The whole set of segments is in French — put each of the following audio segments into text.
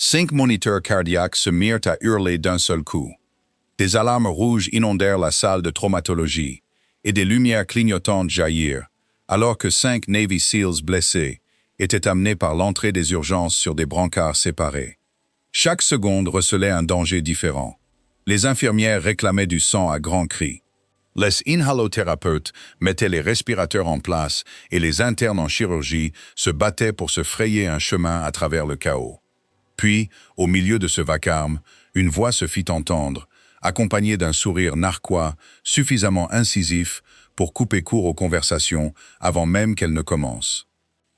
5 moniteurs cardiaques se mirent à hurler d'un seul coup. Des alarmes rouges inondèrent la salle de traumatologie, et des lumières clignotantes jaillirent, alors que 5 Navy SEALs blessés étaient amenés par l'entrée des urgences sur des brancards séparés. Chaque seconde recelait un danger différent. Les infirmières réclamaient du sang à grands cris. Les inhalothérapeutes mettaient les respirateurs en place et les internes en chirurgie se battaient pour se frayer un chemin à travers le chaos. Puis, au milieu de ce vacarme, une voix se fit entendre, accompagnée d'un sourire narquois suffisamment incisif pour couper court aux conversations avant même qu'elles ne commencent.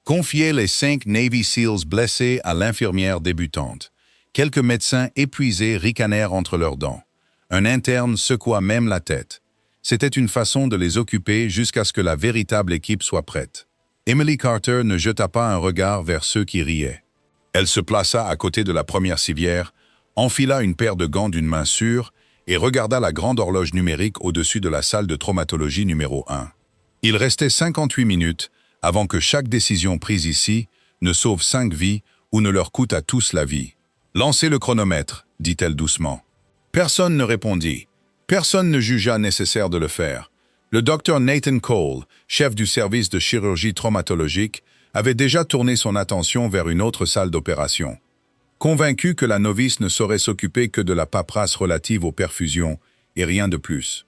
Confiez les 5 Navy SEALs blessés à l'infirmière débutante. Quelques médecins épuisés ricanèrent entre leurs dents. Un interne secoua même la tête. C'était une façon de les occuper jusqu'à ce que la véritable équipe soit prête. Emily Carter ne jeta pas un regard vers ceux qui riaient. Elle se plaça à côté de la première civière, enfila une paire de gants d'une main sûre et regarda la grande horloge numérique au-dessus de la salle de traumatologie numéro 1. Il restait 58 minutes avant que chaque décision prise ici ne sauve 5 vies ou ne leur coûte à tous la vie. « Lancez le chronomètre », dit-elle doucement. Personne ne répondit. Personne ne jugea nécessaire de le faire. Le docteur Nathan Cole, chef du service de chirurgie traumatologique, avait déjà tourné son attention vers une autre salle d'opération. Convaincu que la novice ne saurait s'occuper que de la paperasse relative aux perfusions et rien de plus.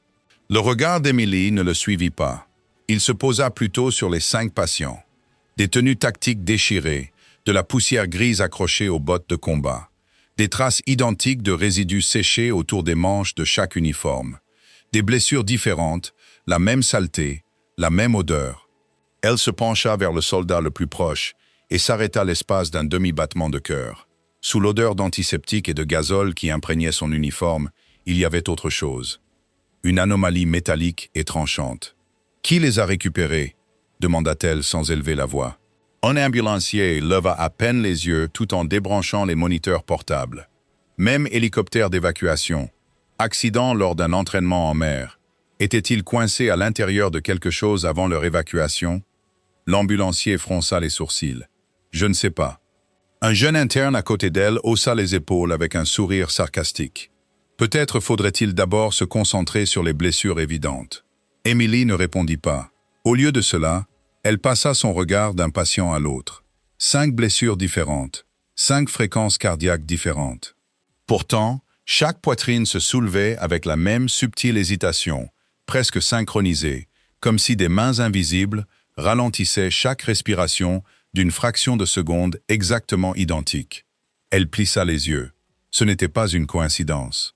Le regard d'Emily ne le suivit pas. Il se posa plutôt sur les 5 patients. Des tenues tactiques déchirées, de la poussière grise accrochée aux bottes de combat, des traces identiques de résidus séchés autour des manches de chaque uniforme, des blessures différentes, la même saleté, la même odeur. Elle se pencha vers le soldat le plus proche et s'arrêta l'espace d'un demi-battement de cœur. Sous l'odeur d'antiseptique et de gazole qui imprégnait son uniforme, il y avait autre chose. Une anomalie métallique et tranchante. « Qui les a récupérés ?» demanda-t-elle sans élever la voix. Un ambulancier leva à peine les yeux tout en débranchant les moniteurs portables. Même hélicoptère d'évacuation. Accident lors d'un entraînement en mer. Était-il coincé à l'intérieur de quelque chose avant leur évacuation? L'ambulancier fronça les sourcils. Je ne sais pas. Un jeune interne à côté d'elle haussa les épaules avec un sourire sarcastique. Peut-être faudrait-il d'abord se concentrer sur les blessures évidentes. Emily ne répondit pas. Au lieu de cela, elle passa son regard d'un patient à l'autre. 5 blessures différentes, 5 fréquences cardiaques différentes. Pourtant, chaque poitrine se soulevait avec la même subtile hésitation, presque synchronisée, comme si des mains invisibles ralentissaient chaque respiration d'une fraction de seconde exactement identique. Elle plissa les yeux. Ce n'était pas une coïncidence.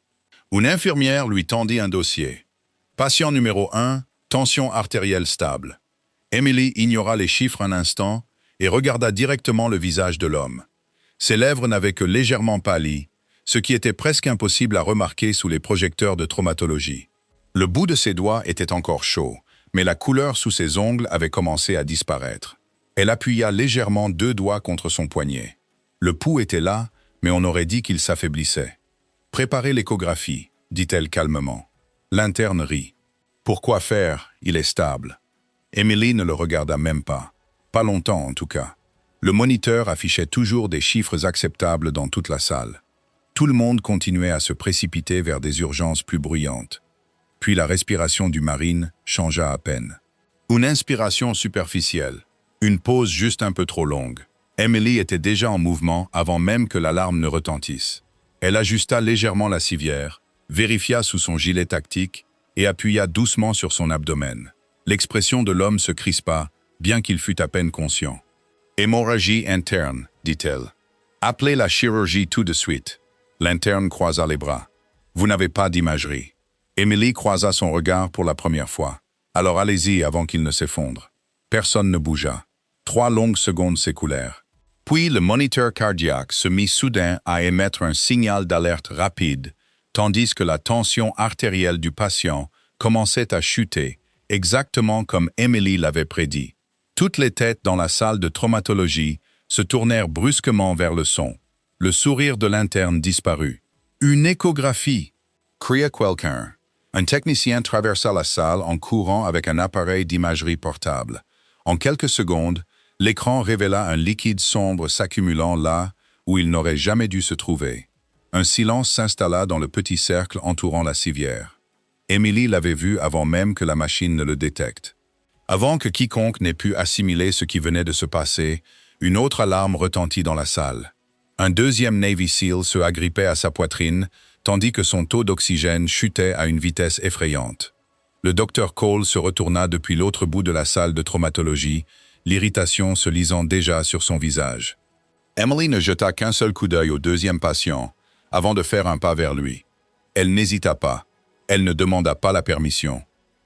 Une infirmière lui tendit un dossier. Patient numéro 1, tension artérielle stable. Emily ignora les chiffres un instant et regarda directement le visage de l'homme. Ses lèvres n'avaient que légèrement pâli, ce qui était presque impossible à remarquer sous les projecteurs de traumatologie. Le bout de ses doigts était encore chaud, mais la couleur sous ses ongles avait commencé à disparaître. Elle appuya légèrement 2 doigts contre son poignet. Le pouls était là, mais on aurait dit qu'il s'affaiblissait. « Préparez l'échographie », dit-elle calmement. L'interne rit. « Pourquoi faire? Il est stable. » Emily ne le regarda même pas. Pas longtemps, en tout cas. Le moniteur affichait toujours des chiffres acceptables dans toute la salle. Tout le monde continuait à se précipiter vers des urgences plus bruyantes. Puis la respiration du marine changea à peine. Une inspiration superficielle. Une pause juste un peu trop longue. Emily était déjà en mouvement avant même que l'alarme ne retentisse. Elle ajusta légèrement la civière, vérifia sous son gilet tactique et appuya doucement sur son abdomen. L'expression de l'homme se crispa, bien qu'il fût à peine conscient. « Hémorragie interne », dit-elle. « Appelez la chirurgie tout de suite. » L'interne croisa les bras. « Vous n'avez pas d'imagerie. » Emily croisa son regard pour la première fois. « Alors allez-y avant qu'il ne s'effondre. » Personne ne bougea. 3 longues secondes s'écoulèrent. Puis le moniteur cardiaque se mit soudain à émettre un signal d'alerte rapide, tandis que la tension artérielle du patient commençait à chuter, exactement comme Emily l'avait prédit. Toutes les têtes dans la salle de traumatologie se tournèrent brusquement vers le son. Le sourire de l'interne disparut. « Une échographie !» cria quelqu'un. Un technicien traversa la salle en courant avec un appareil d'imagerie portable. En quelques secondes, l'écran révéla un liquide sombre s'accumulant là où il n'aurait jamais dû se trouver. Un silence s'installa dans le petit cercle entourant la civière. Emily l'avait vu avant même que la machine ne le détecte. Avant que quiconque n'ait pu assimiler ce qui venait de se passer, une autre alarme retentit dans la salle. Un deuxième Navy SEAL se agrippait à sa poitrine, tandis que son taux d'oxygène chutait à une vitesse effrayante. Le docteur Cole se retourna depuis l'autre bout de la salle de traumatologie, l'irritation se lisant déjà sur son visage. Emily ne jeta qu'un seul coup d'œil au deuxième patient, avant de faire un pas vers lui. Elle n'hésita pas. Elle ne demanda pas la permission.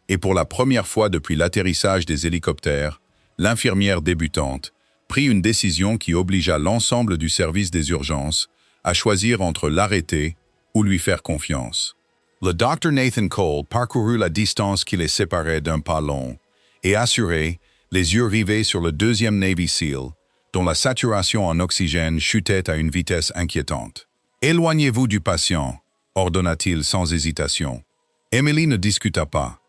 Et pour la première fois depuis l'atterrissage des hélicoptères, l'infirmière débutante prit une décision qui obligea l'ensemble du service des urgences à choisir entre l'arrêter ou lui faire confiance. Le Dr Nathan Cole parcourut la distance qui les séparait d'un pas long et assuré, les yeux rivés sur le deuxième Navy SEAL, dont la saturation en oxygène chutait à une vitesse inquiétante. « Éloignez-vous du patient », ordonna-t-il sans hésitation. Emily ne discuta pas.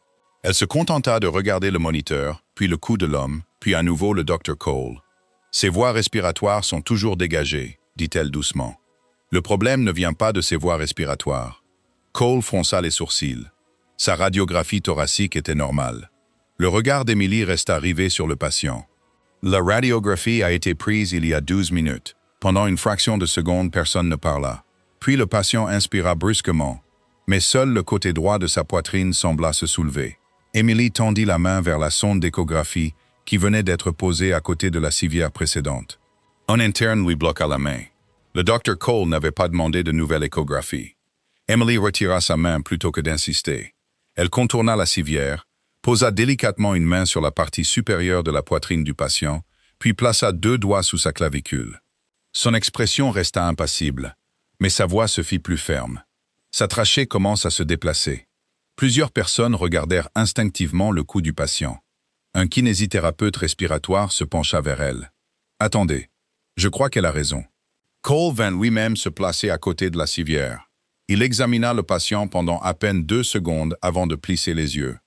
Elle se contenta de regarder le moniteur, puis le cou de l'homme, puis à nouveau le Dr Cole. « Ses voies respiratoires sont toujours dégagées », dit-elle doucement. « Le problème ne vient pas de ses voies respiratoires. » Cole fronça les sourcils. Sa radiographie thoracique était normale. Le regard d'Emily resta rivé sur le patient. La radiographie a été prise il y a 12 minutes. Pendant une fraction de seconde, personne ne parla. Puis le patient inspira brusquement, mais seul le côté droit de sa poitrine sembla se soulever. Emily tendit la main vers la sonde d'échographie qui venait d'être posée à côté de la civière précédente. Un interne lui bloqua la main. Le Dr Cole n'avait pas demandé de nouvelle échographie. Emily retira sa main plutôt que d'insister. Elle contourna la civière, posa délicatement une main sur la partie supérieure de la poitrine du patient, puis plaça 2 doigts sous sa clavicule. Son expression resta impassible, mais sa voix se fit plus ferme. Sa trachée commence à se déplacer. Plusieurs personnes regardèrent instinctivement le cou du patient. Un kinésithérapeute respiratoire se pencha vers elle. « Attendez, je crois qu'elle a raison. » Cole vint lui-même se placer à côté de la civière. Il examina le patient pendant à peine 2 secondes avant de plisser les yeux.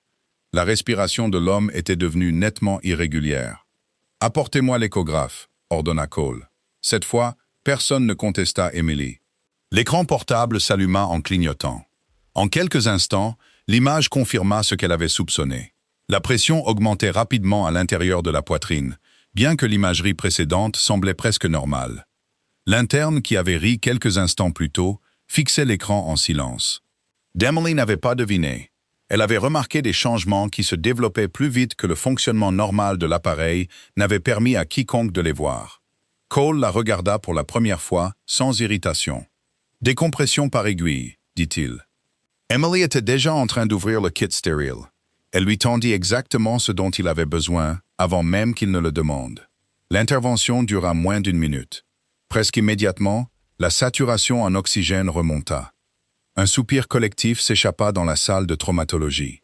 La respiration de l'homme était devenue nettement irrégulière. « Apportez-moi l'échographe », ordonna Cole. Cette fois, personne ne contesta Emily. L'écran portable s'alluma en clignotant. En quelques instants, l'image confirma ce qu'elle avait soupçonné. La pression augmentait rapidement à l'intérieur de la poitrine, bien que l'imagerie précédente semblait presque normale. L'interne qui avait ri quelques instants plus tôt fixait l'écran en silence. Emily n'avait pas deviné. Elle avait remarqué des changements qui se développaient plus vite que le fonctionnement normal de l'appareil n'avait permis à quiconque de les voir. Cole la regarda pour la première fois, sans irritation. « Décompression par aiguille », dit-il. Emily était déjà en train d'ouvrir le kit stérile. Elle lui tendit exactement ce dont il avait besoin, avant même qu'il ne le demande. L'intervention dura moins d'1 minute. Presque immédiatement, la saturation en oxygène remonta. Un soupir collectif s'échappa dans la salle de traumatologie.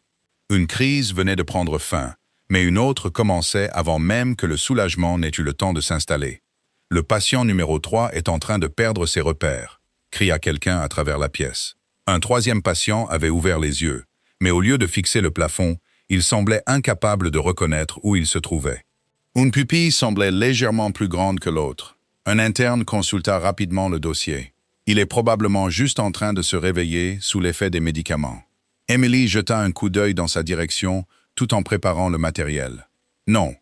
Une crise venait de prendre fin, mais une autre commençait avant même que le soulagement n'ait eu le temps de s'installer. « Le patient numéro 3 est en train de perdre ses repères », cria quelqu'un à travers la pièce. Un troisième patient avait ouvert les yeux, mais au lieu de fixer le plafond, il semblait incapable de reconnaître où il se trouvait. Une pupille semblait légèrement plus grande que l'autre. Un interne consulta rapidement le dossier. Il est probablement juste en train de se réveiller sous l'effet des médicaments. Emily jeta un coup d'œil dans sa direction, tout en préparant le matériel. Non.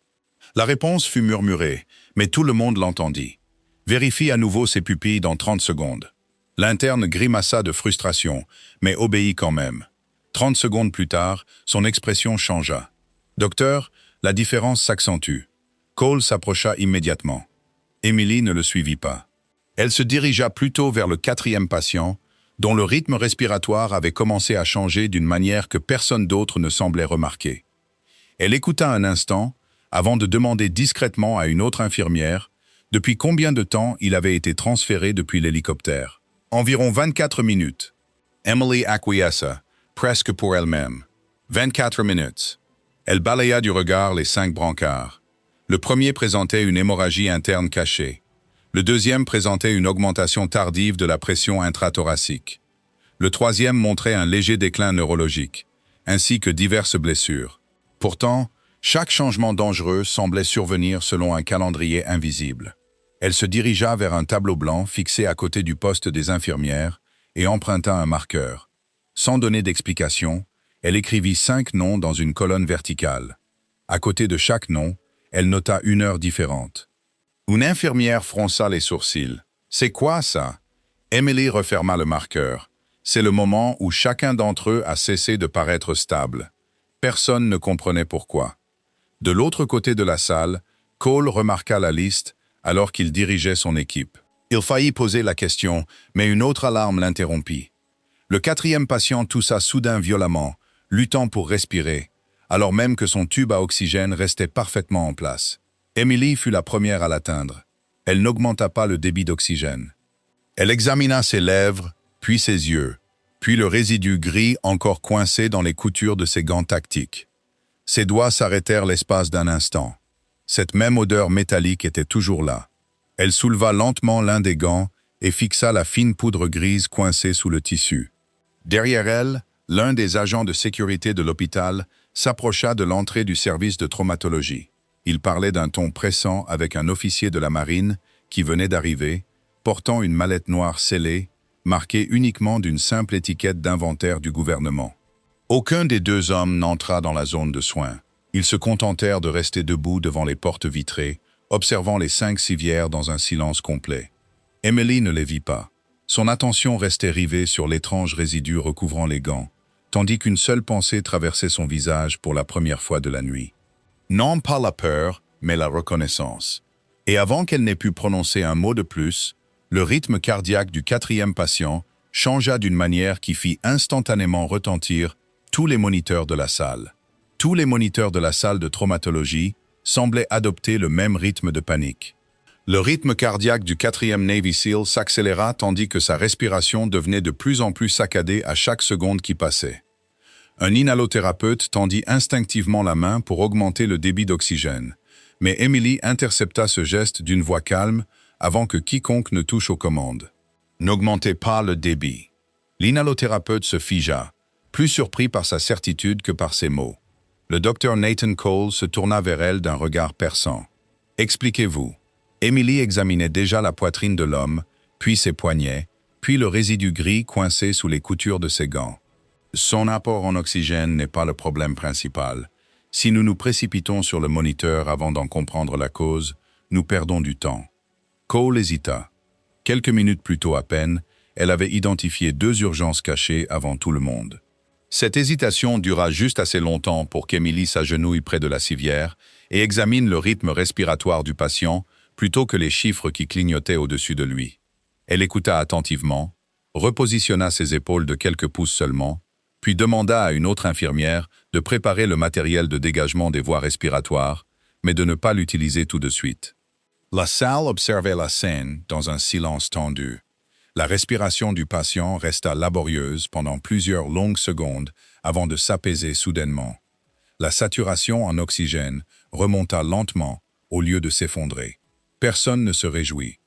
La réponse fut murmurée, mais tout le monde l'entendit. Vérifie à nouveau ses pupilles dans 30 secondes. L'interne grimaça de frustration, mais obéit quand même. 30 secondes plus tard, son expression changea. « Docteur, la différence s'accentue. » Cole s'approcha immédiatement. Emily ne le suivit pas. Elle se dirigea plutôt vers le 4e patient, dont le rythme respiratoire avait commencé à changer d'une manière que personne d'autre ne semblait remarquer. Elle écouta un instant, avant de demander discrètement à une autre infirmière depuis combien de temps il avait été transféré depuis l'hélicoptère. Environ 24 minutes. Emily acquiesça, presque pour elle-même. 24 minutes. Elle balaya du regard les 5 brancards. Le premier présentait une hémorragie interne cachée. Le deuxième présentait une augmentation tardive de la pression intrathoracique. Le troisième montrait un léger déclin neurologique, ainsi que diverses blessures. Pourtant, chaque changement dangereux semblait survenir selon un calendrier invisible. Elle se dirigea vers un tableau blanc fixé à côté du poste des infirmières et emprunta un marqueur. Sans donner d'explication, elle écrivit 5 noms dans une colonne verticale. À côté de chaque nom, elle nota une heure différente. Une infirmière fronça les sourcils. « C'est quoi ça ?» Emily referma le marqueur. C'est le moment où chacun d'entre eux a cessé de paraître stable. Personne ne comprenait pourquoi. De l'autre côté de la salle, Cole remarqua la liste alors qu'il dirigeait son équipe. Il faillit poser la question, mais une autre alarme l'interrompit. Le 4e patient toussa soudain violemment, luttant pour respirer, alors même que son tube à oxygène restait parfaitement en place. Emily fut la première à l'atteindre. Elle n'augmenta pas le débit d'oxygène. Elle examina ses lèvres, puis ses yeux, puis le résidu gris encore coincé dans les coutures de ses gants tactiques. Ses doigts s'arrêtèrent l'espace d'un instant. Cette même odeur métallique était toujours là. Elle souleva lentement l'un des gants et fixa la fine poudre grise coincée sous le tissu. Derrière elle, l'un des agents de sécurité de l'hôpital s'approcha de l'entrée du service de traumatologie. Il parlait d'un ton pressant avec un officier de la marine qui venait d'arriver, portant une mallette noire scellée, marquée uniquement d'une simple étiquette d'inventaire du gouvernement. Aucun des 2 hommes n'entra dans la zone de soins. Ils se contentèrent de rester debout devant les portes vitrées, observant les 5 civières dans un silence complet. Emily ne les vit pas. Son attention restait rivée sur l'étrange résidu recouvrant les gants, tandis qu'une seule pensée traversait son visage pour la première fois de la nuit. Non pas la peur, mais la reconnaissance. Et avant qu'elle n'ait pu prononcer un mot de plus, le rythme cardiaque du 4e patient changea d'une manière qui fit instantanément retentir tous les moniteurs de la salle. Tous les moniteurs de la salle de traumatologie semblaient adopter le même rythme de panique. Le rythme cardiaque du 4e Navy SEAL s'accéléra tandis que sa respiration devenait de plus en plus saccadée à chaque seconde qui passait. Un inhalothérapeute tendit instinctivement la main pour augmenter le débit d'oxygène, mais Emily intercepta ce geste d'une voix calme avant que quiconque ne touche aux commandes. N'augmentez pas le débit. L'inhalothérapeute se figea, plus surpris par sa certitude que par ses mots. Le docteur Nathan Cole se tourna vers elle d'un regard perçant. « Expliquez-vous. » Emily examinait déjà la poitrine de l'homme, puis ses poignets, puis le résidu gris coincé sous les coutures de ses gants. Son apport en oxygène n'est pas le problème principal. Si nous nous précipitons sur le moniteur avant d'en comprendre la cause, nous perdons du temps. Cole hésita. Quelques minutes plus tôt à peine, elle avait identifié 2 urgences cachées avant tout le monde. Cette hésitation dura juste assez longtemps pour qu'Emily s'agenouille près de la civière et examine le rythme respiratoire du patient plutôt que les chiffres qui clignotaient au-dessus de lui. Elle écouta attentivement, repositionna ses épaules de quelques pouces seulement, puis demanda à une autre infirmière de préparer le matériel de dégagement des voies respiratoires, mais de ne pas l'utiliser tout de suite. La salle observait la scène dans un silence tendu. La respiration du patient resta laborieuse pendant plusieurs longues secondes avant de s'apaiser soudainement. La saturation en oxygène remonta lentement au lieu de s'effondrer. Personne ne se réjouit.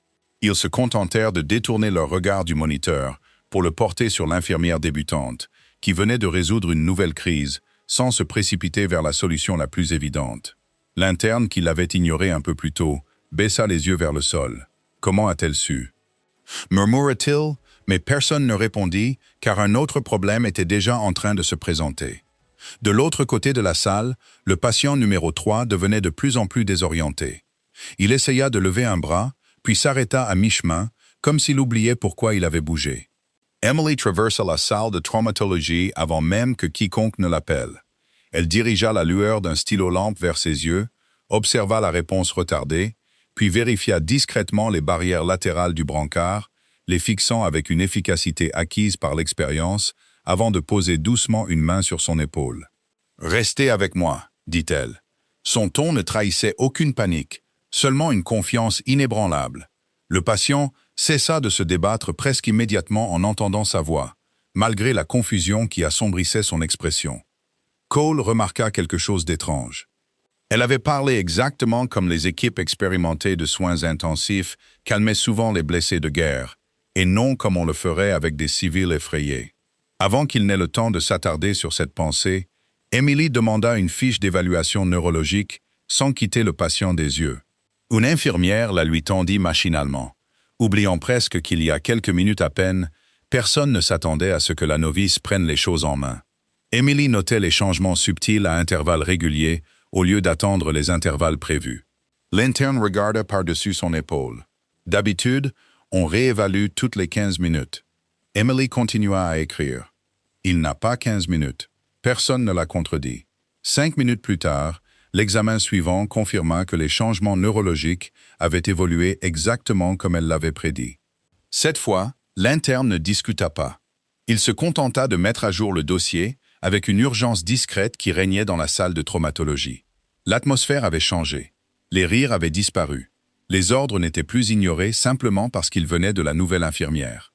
Ils se contentèrent de détourner leur regard du moniteur pour le porter sur l'infirmière débutante, qui venait de résoudre une nouvelle crise, sans se précipiter vers la solution la plus évidente. L'interne, qui l'avait ignorée un peu plus tôt, baissa les yeux vers le sol. Comment a-t-elle su? Murmura-t-il, mais personne ne répondit, car un autre problème était déjà en train de se présenter. De l'autre côté de la salle, le patient numéro 3 devenait de plus en plus désorienté. Il essaya de lever un bras, puis s'arrêta à mi-chemin, comme s'il oubliait pourquoi il avait bougé. Emily traversa la salle de traumatologie avant même que quiconque ne l'appelle. Elle dirigea la lueur d'un stylo-lampe vers ses yeux, observa la réponse retardée, puis vérifia discrètement les barrières latérales du brancard, les fixant avec une efficacité acquise par l'expérience, avant de poser doucement une main sur son épaule. « Restez avec moi », dit-elle. Son ton ne trahissait aucune panique, seulement une confiance inébranlable. Le patient cessa de se débattre presque immédiatement en entendant sa voix, malgré la confusion qui assombrissait son expression. Cole remarqua quelque chose d'étrange. Elle avait parlé exactement comme les équipes expérimentées de soins intensifs calmaient souvent les blessés de guerre, et non comme on le ferait avec des civils effrayés. Avant qu'il n'ait le temps de s'attarder sur cette pensée, Emily demanda une fiche d'évaluation neurologique sans quitter le patient des yeux. « Une infirmière la lui tendit machinalement. Oubliant presque qu'il y a quelques minutes à peine, personne ne s'attendait à ce que la novice prenne les choses en main. Emily notait les changements subtils à intervalles réguliers au lieu d'attendre les intervalles prévus. L'interne regarda par-dessus son épaule. D'habitude, on réévalue toutes les 15 minutes. Emily continua à écrire. Il n'a pas 15 minutes. Personne ne l'a contredit. 5 minutes plus tard, l'examen suivant confirma que les changements neurologiques avaient évolué exactement comme elle l'avait prédit. Cette fois, l'interne ne discuta pas. Il se contenta de mettre à jour le dossier avec une urgence discrète qui régnait dans la salle de traumatologie. L'atmosphère avait changé. Les rires avaient disparu. Les ordres n'étaient plus ignorés simplement parce qu'ils venaient de la nouvelle infirmière.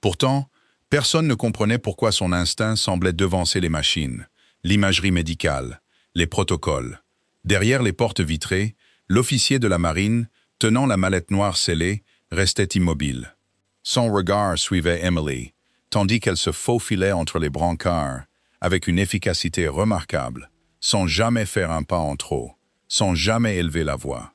Pourtant, personne ne comprenait pourquoi son instinct semblait devancer les machines, l'imagerie médicale, les protocoles. Derrière les portes vitrées, l'officier de la marine, tenant la mallette noire scellée, restait immobile. Son regard suivait Emily, tandis qu'elle se faufilait entre les brancards, avec une efficacité remarquable, sans jamais faire un pas en trop, sans jamais élever la voix.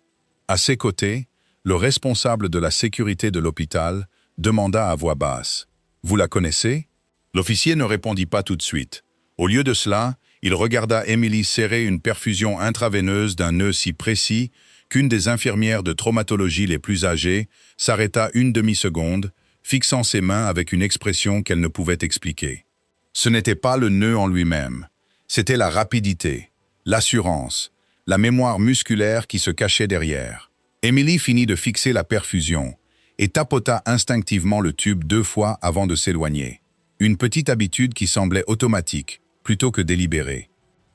À ses côtés, le responsable de la sécurité de l'hôpital demanda à voix basse « Vous la connaissez ?» L'officier ne répondit pas tout de suite. Au lieu de cela, il regarda Emily serrer une perfusion intraveineuse d'un nœud si précis qu'une des infirmières de traumatologie les plus âgées s'arrêta une demi-seconde, fixant ses mains avec une expression qu'elle ne pouvait expliquer. Ce n'était pas le nœud en lui-même, c'était la rapidité, l'assurance, la mémoire musculaire qui se cachait derrière. Emily finit de fixer la perfusion et tapota instinctivement le tube 2 fois avant de s'éloigner. Une petite habitude qui semblait automatique, plutôt que délibérée.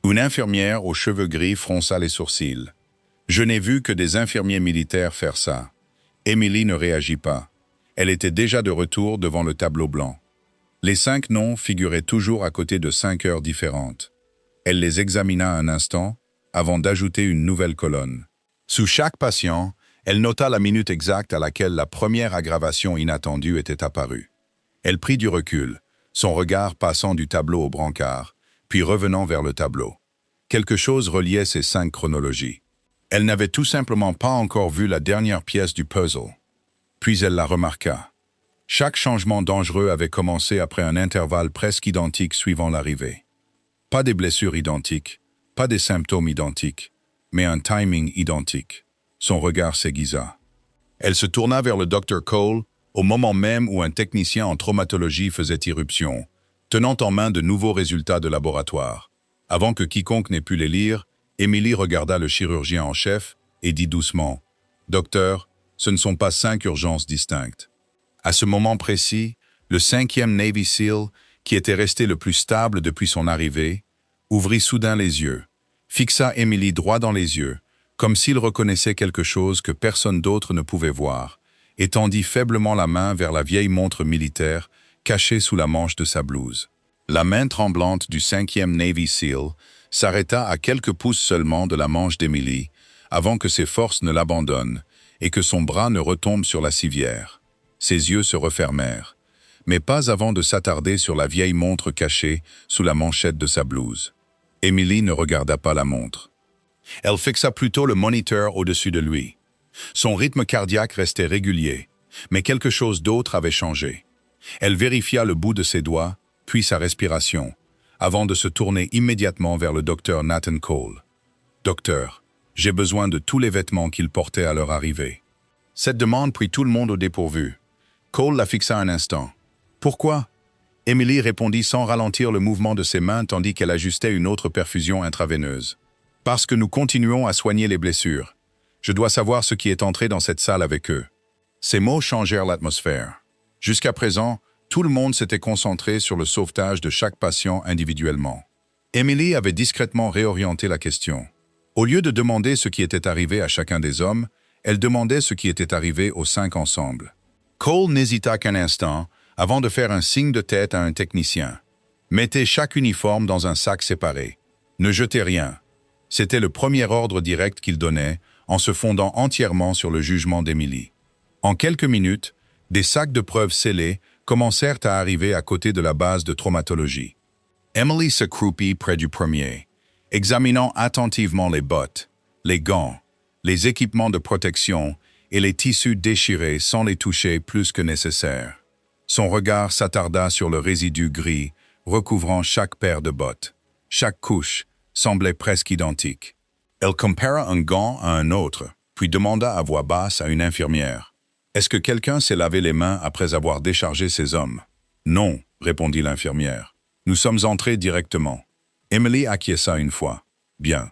Une infirmière aux cheveux gris fronça les sourcils. « Je n'ai vu que des infirmiers militaires faire ça. » Emily ne réagit pas. Elle était déjà de retour devant le tableau blanc. Les 5 noms figuraient toujours à côté de 5 heures différentes. Elle les examina un instant, avant d'ajouter une nouvelle colonne. Sous chaque patient, elle nota la minute exacte à laquelle la première aggravation inattendue était apparue. Elle prit du recul, son regard passant du tableau au brancard, puis revenant vers le tableau. Quelque chose reliait ces 5 chronologies. Elle n'avait tout simplement pas encore vu la dernière pièce du puzzle. Puis elle la remarqua. Chaque changement dangereux avait commencé après un intervalle presque identique suivant l'arrivée. Pas des blessures identiques, pas des symptômes identiques, mais un timing identique. Son regard s'aiguisa. Elle se tourna vers le Dr Cole au moment même où un technicien en traumatologie faisait irruption, tenant en main de nouveaux résultats de laboratoire. Avant que quiconque n'ait pu les lire, Emily regarda le chirurgien en chef et dit doucement « Docteur, ce ne sont pas 5 urgences distinctes. » À ce moment précis, le 5e Navy SEAL, qui était resté le plus stable depuis son arrivée, ouvrit soudain les yeux, fixa Emily droit dans les yeux, comme s'il reconnaissait quelque chose que personne d'autre ne pouvait voir, et tendit faiblement la main vers la vieille montre militaire cachée sous la manche de sa blouse. La main tremblante du 5e Navy SEAL s'arrêta à quelques pouces seulement de la manche d'Emily, avant que ses forces ne l'abandonnent et que son bras ne retombe sur la civière. Ses yeux se refermèrent, mais pas avant de s'attarder sur la vieille montre cachée sous la manchette de sa blouse. Emily ne regarda pas la montre. Elle fixa plutôt le moniteur au-dessus de lui. Son rythme cardiaque restait régulier, mais quelque chose d'autre avait changé. Elle vérifia le bout de ses doigts, puis sa respiration, avant de se tourner immédiatement vers le docteur Nathan Cole. « Docteur, j'ai besoin de tous les vêtements qu'il portait à leur arrivée. » Cette demande prit tout le monde au dépourvu. Cole la fixa un instant. « Pourquoi ?» Emily répondit sans ralentir le mouvement de ses mains tandis qu'elle ajustait une autre perfusion intraveineuse. « Parce que nous continuons à soigner les blessures. Je dois savoir ce qui est entré dans cette salle avec eux. » Ces mots changèrent l'atmosphère. Jusqu'à présent, tout le monde s'était concentré sur le sauvetage de chaque patient individuellement. Emily avait discrètement réorienté la question. Au lieu de demander ce qui était arrivé à chacun des hommes, elle demandait ce qui était arrivé aux 5 ensemble. Cole n'hésita qu'un instant avant de faire un signe de tête à un technicien. Mettez chaque uniforme dans un sac séparé. Ne jetez rien. C'était le premier ordre direct qu'il donnait, en se fondant entièrement sur le jugement d'Emily. En quelques minutes, des sacs de preuves scellés commencèrent à arriver à côté de la base de traumatologie. Emily s'accroupit près du premier, examinant attentivement les bottes, les gants, les équipements de protection et les tissus déchirés sans les toucher plus que nécessaire. Son regard s'attarda sur le résidu gris, recouvrant chaque paire de bottes. Chaque couche semblait presque identique. Elle compara un gant à un autre, puis demanda à voix basse à une infirmière. « Est-ce que quelqu'un s'est lavé les mains après avoir déchargé ses hommes ?»« Non, » répondit l'infirmière. « Nous sommes entrés directement. » Emily acquiesça une fois. « Bien. »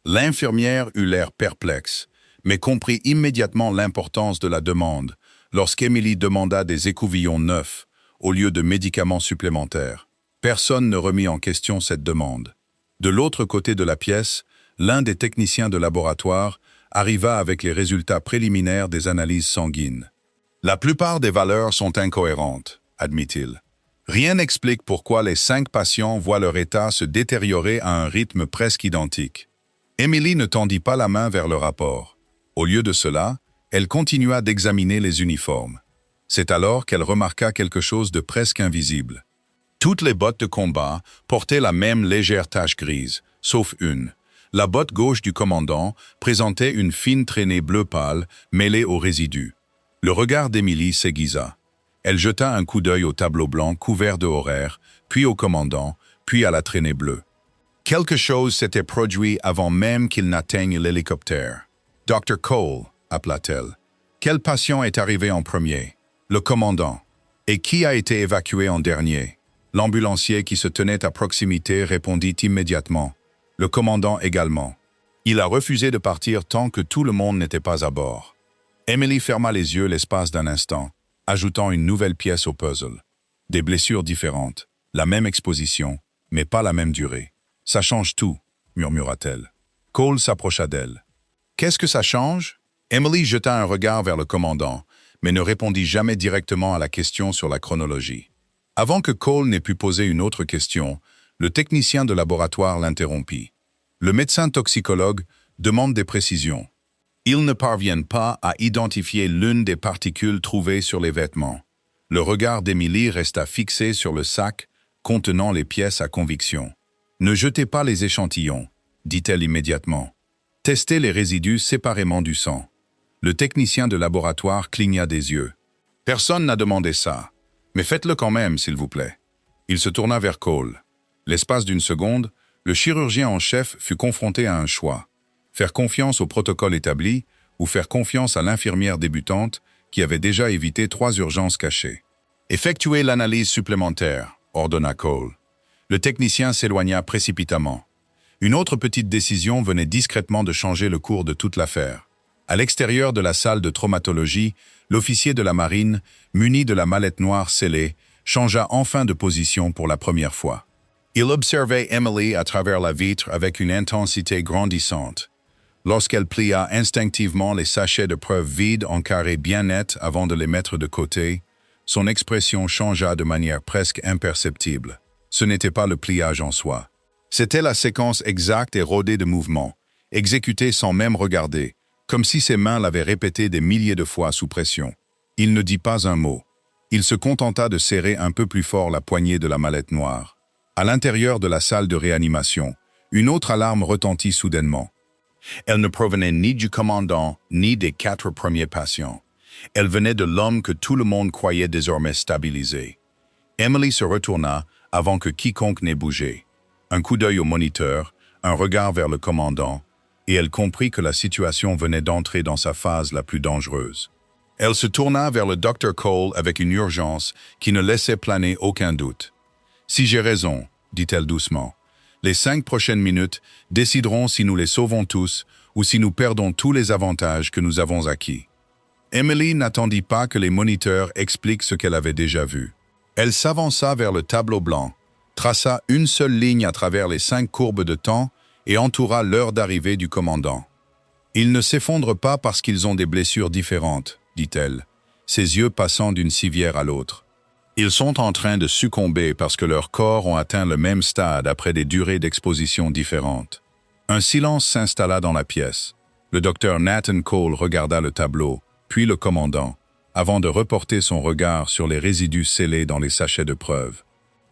L'infirmière eut l'air perplexe, mais comprit immédiatement l'importance de la demande lorsqu'Emily demanda des écouvillons neufs au lieu de médicaments supplémentaires. Personne ne remit en question cette demande. De l'autre côté de la pièce, l'un des techniciens de laboratoire arriva avec les résultats préliminaires des analyses sanguines. « La plupart des valeurs sont incohérentes, » admit-il. « Rien n'explique pourquoi les 5 patients voient leur état se détériorer à un rythme presque identique. » Emily ne tendit pas la main vers le rapport. Au lieu de cela, elle continua d'examiner les uniformes. C'est alors qu'elle remarqua quelque chose de presque invisible. Toutes les bottes de combat portaient la même légère tache grise, sauf une. La botte gauche du commandant présentait une fine traînée bleu pâle mêlée aux résidus. Le regard d'Emily s'aiguisa. Elle jeta un coup d'œil au tableau blanc couvert de horaires, puis au commandant, puis à la traînée bleue. Quelque chose s'était produit avant même qu'il n'atteigne l'hélicoptère. « Dr. Cole » appela-t-elle. « Quel patient est arrivé en premier ?»« Le commandant. »« Et qui a été évacué en dernier ?» L'ambulancier qui se tenait à proximité répondit immédiatement. « Le commandant également. » Il a refusé de partir tant que tout le monde n'était pas à bord. Emily ferma les yeux l'espace d'un instant, ajoutant une nouvelle pièce au puzzle. Des blessures différentes, la même exposition, mais pas la même durée. « Ça change tout, » murmura-t-elle. Cole s'approcha d'elle. « Qu'est-ce que ça change ?» Emily jeta un regard vers le commandant, mais ne répondit jamais directement à la question sur la chronologie. Avant que Cole n'ait pu poser une autre question, le technicien de laboratoire l'interrompit. Le médecin toxicologue demande des précisions. Ils ne parviennent pas à identifier l'une des particules trouvées sur les vêtements. Le regard d'Emily resta fixé sur le sac contenant les pièces à conviction. « Ne jetez pas les échantillons, » dit-elle immédiatement. « Testez les résidus séparément du sang. » Le technicien de laboratoire cligna des yeux. « Personne n'a demandé ça, mais faites-le quand même, s'il vous plaît. » Il se tourna vers Cole. L'espace d'une seconde, le chirurgien en chef fut confronté à un choix. Faire confiance au protocole établi ou faire confiance à l'infirmière débutante qui avait déjà évité 3 urgences cachées. « Effectuez l'analyse supplémentaire, » ordonna Cole. Le technicien s'éloigna précipitamment. Une autre petite décision venait discrètement de changer le cours de toute l'affaire. À l'extérieur de la salle de traumatologie, l'officier de la marine, muni de la mallette noire scellée, changea enfin de position pour la première fois. Il observait Emily à travers la vitre avec une intensité grandissante. Lorsqu'elle plia instinctivement les sachets de preuves vides en carrés bien nets avant de les mettre de côté, son expression changea de manière presque imperceptible. Ce n'était pas le pliage en soi. C'était la séquence exacte et rodée de mouvements, exécutée sans même regarder, comme si ses mains l'avaient répété des milliers de fois sous pression. Il ne dit pas un mot. Il se contenta de serrer un peu plus fort la poignée de la mallette noire. À l'intérieur de la salle de réanimation, une autre alarme retentit soudainement. Elle ne provenait ni du commandant, ni des 4 premiers patients. Elle venait de l'homme que tout le monde croyait désormais stabilisé. Emily se retourna avant que quiconque n'ait bougé. Un coup d'œil au moniteur, un regard vers le commandant, et elle comprit que la situation venait d'entrer dans sa phase la plus dangereuse. Elle se tourna vers le Dr. Cole avec une urgence qui ne laissait planer aucun doute. « Si j'ai raison, » dit-elle doucement, « les 5 prochaines minutes décideront si nous les sauvons tous ou si nous perdons tous les avantages que nous avons acquis. » Emily n'attendit pas que les moniteurs expliquent ce qu'elle avait déjà vu. Elle s'avança vers le tableau blanc, traça une seule ligne à travers les 5 courbes de temps et entoura l'heure d'arrivée du commandant. « Ils ne s'effondrent pas parce qu'ils ont des blessures différentes, » dit-elle, ses yeux passant d'une civière à l'autre. « Ils sont en train de succomber parce que leurs corps ont atteint le même stade après des durées d'exposition différentes. » Un silence s'installa dans la pièce. Le docteur Nathan Cole regarda le tableau, puis le commandant, avant de reporter son regard sur les résidus scellés dans les sachets de preuves.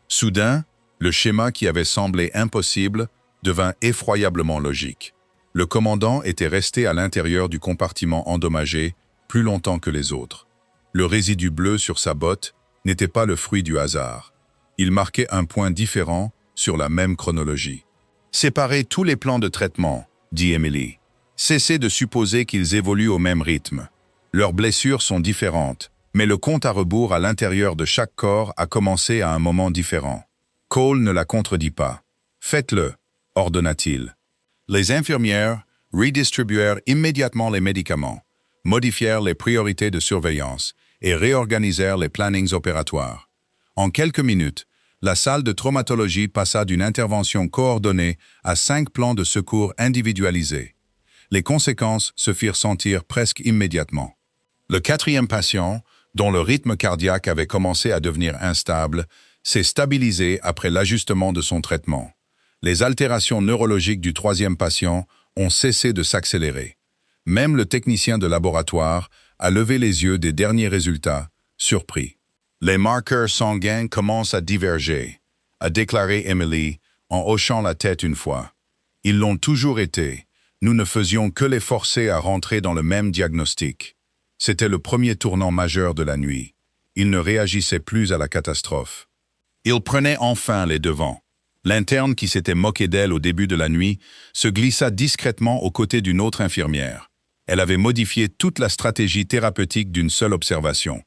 Soudain, le schéma qui avait semblé impossible devint effroyablement logique. Le commandant était resté à l'intérieur du compartiment endommagé plus longtemps que les autres. Le résidu bleu sur sa botte n'était pas le fruit du hasard. Il marquait un point différent sur la même chronologie. Séparez tous les plans de traitement, dit Emily. Cessez de supposer qu'ils évoluent au même rythme. Leurs blessures sont différentes, mais le compte à rebours à l'intérieur de chaque corps a commencé à un moment différent. Cole ne la contredit pas. Faites-le, ordonna-t-il. Les infirmières redistribuèrent immédiatement les médicaments, modifièrent les priorités de surveillance et réorganisèrent les plannings opératoires. En quelques minutes, la salle de traumatologie passa d'une intervention coordonnée à 5 plans de secours individualisés. Les conséquences se firent sentir presque immédiatement. Le 4e patient, dont le rythme cardiaque avait commencé à devenir instable, s'est stabilisé après l'ajustement de son traitement. Les altérations neurologiques du 3e patient ont cessé de s'accélérer. Même le technicien de laboratoire a levé les yeux des derniers résultats, surpris. Les marqueurs sanguins commencent à diverger, a déclaré Emily en hochant la tête une fois. Ils l'ont toujours été. Nous ne faisions que les forcer à rentrer dans le même diagnostic. C'était le premier tournant majeur de la nuit. Ils ne réagissaient plus à la catastrophe. Ils prenaient enfin les devants. L'interne qui s'était moqué d'elle au début de la nuit se glissa discrètement aux côtés d'une autre infirmière. Elle avait modifié toute la stratégie thérapeutique d'une seule observation.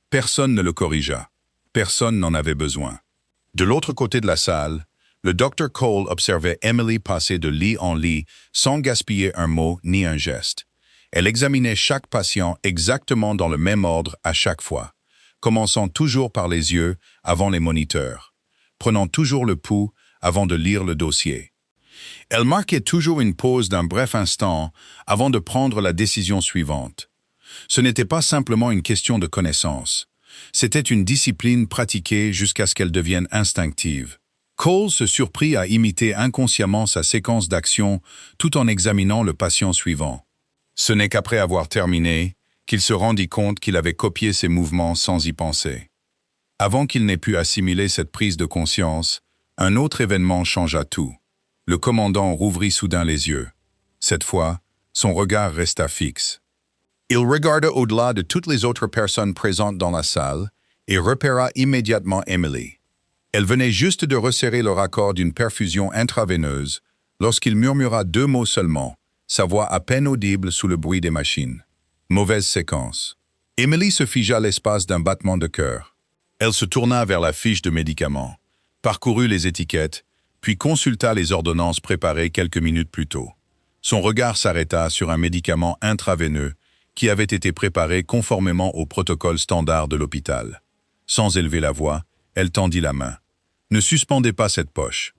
Personne ne le corrigea. Personne n'en avait besoin. De l'autre côté de la salle, le Dr. Cole observait Emily passer de lit en lit sans gaspiller un mot ni un geste. Elle examinait chaque patient exactement dans le même ordre à chaque fois, commençant toujours par les yeux avant les moniteurs, prenant toujours le pouls avant de lire le dossier. Elle marquait toujours une pause d'un bref instant avant de prendre la décision suivante. Ce n'était pas simplement une question de connaissance. C'était une discipline pratiquée jusqu'à ce qu'elle devienne instinctive. Cole se surprit à imiter inconsciemment sa séquence d'action tout en examinant le patient suivant. Ce n'est qu'après avoir terminé qu'il se rendit compte qu'il avait copié ses mouvements sans y penser. Avant qu'il n'ait pu assimiler cette prise de conscience, un autre événement changea tout. Le commandant rouvrit soudain les yeux. Cette fois, son regard resta fixe. Il regarda au-delà de toutes les autres personnes présentes dans la salle et repéra immédiatement Emily. Elle venait juste de resserrer le raccord d'une perfusion intraveineuse lorsqu'il murmura 2 mots seulement, sa voix à peine audible sous le bruit des machines. Mauvaise séquence. Emily se figea l'espace d'un battement de cœur. Elle se tourna vers la fiche de médicaments, parcourut les étiquettes, puis consulta les ordonnances préparées quelques minutes plus tôt. Son regard s'arrêta sur un médicament intraveineux qui avait été préparé conformément au protocole standard de l'hôpital. Sans élever la voix, elle tendit la main. « Ne suspendez pas cette poche. »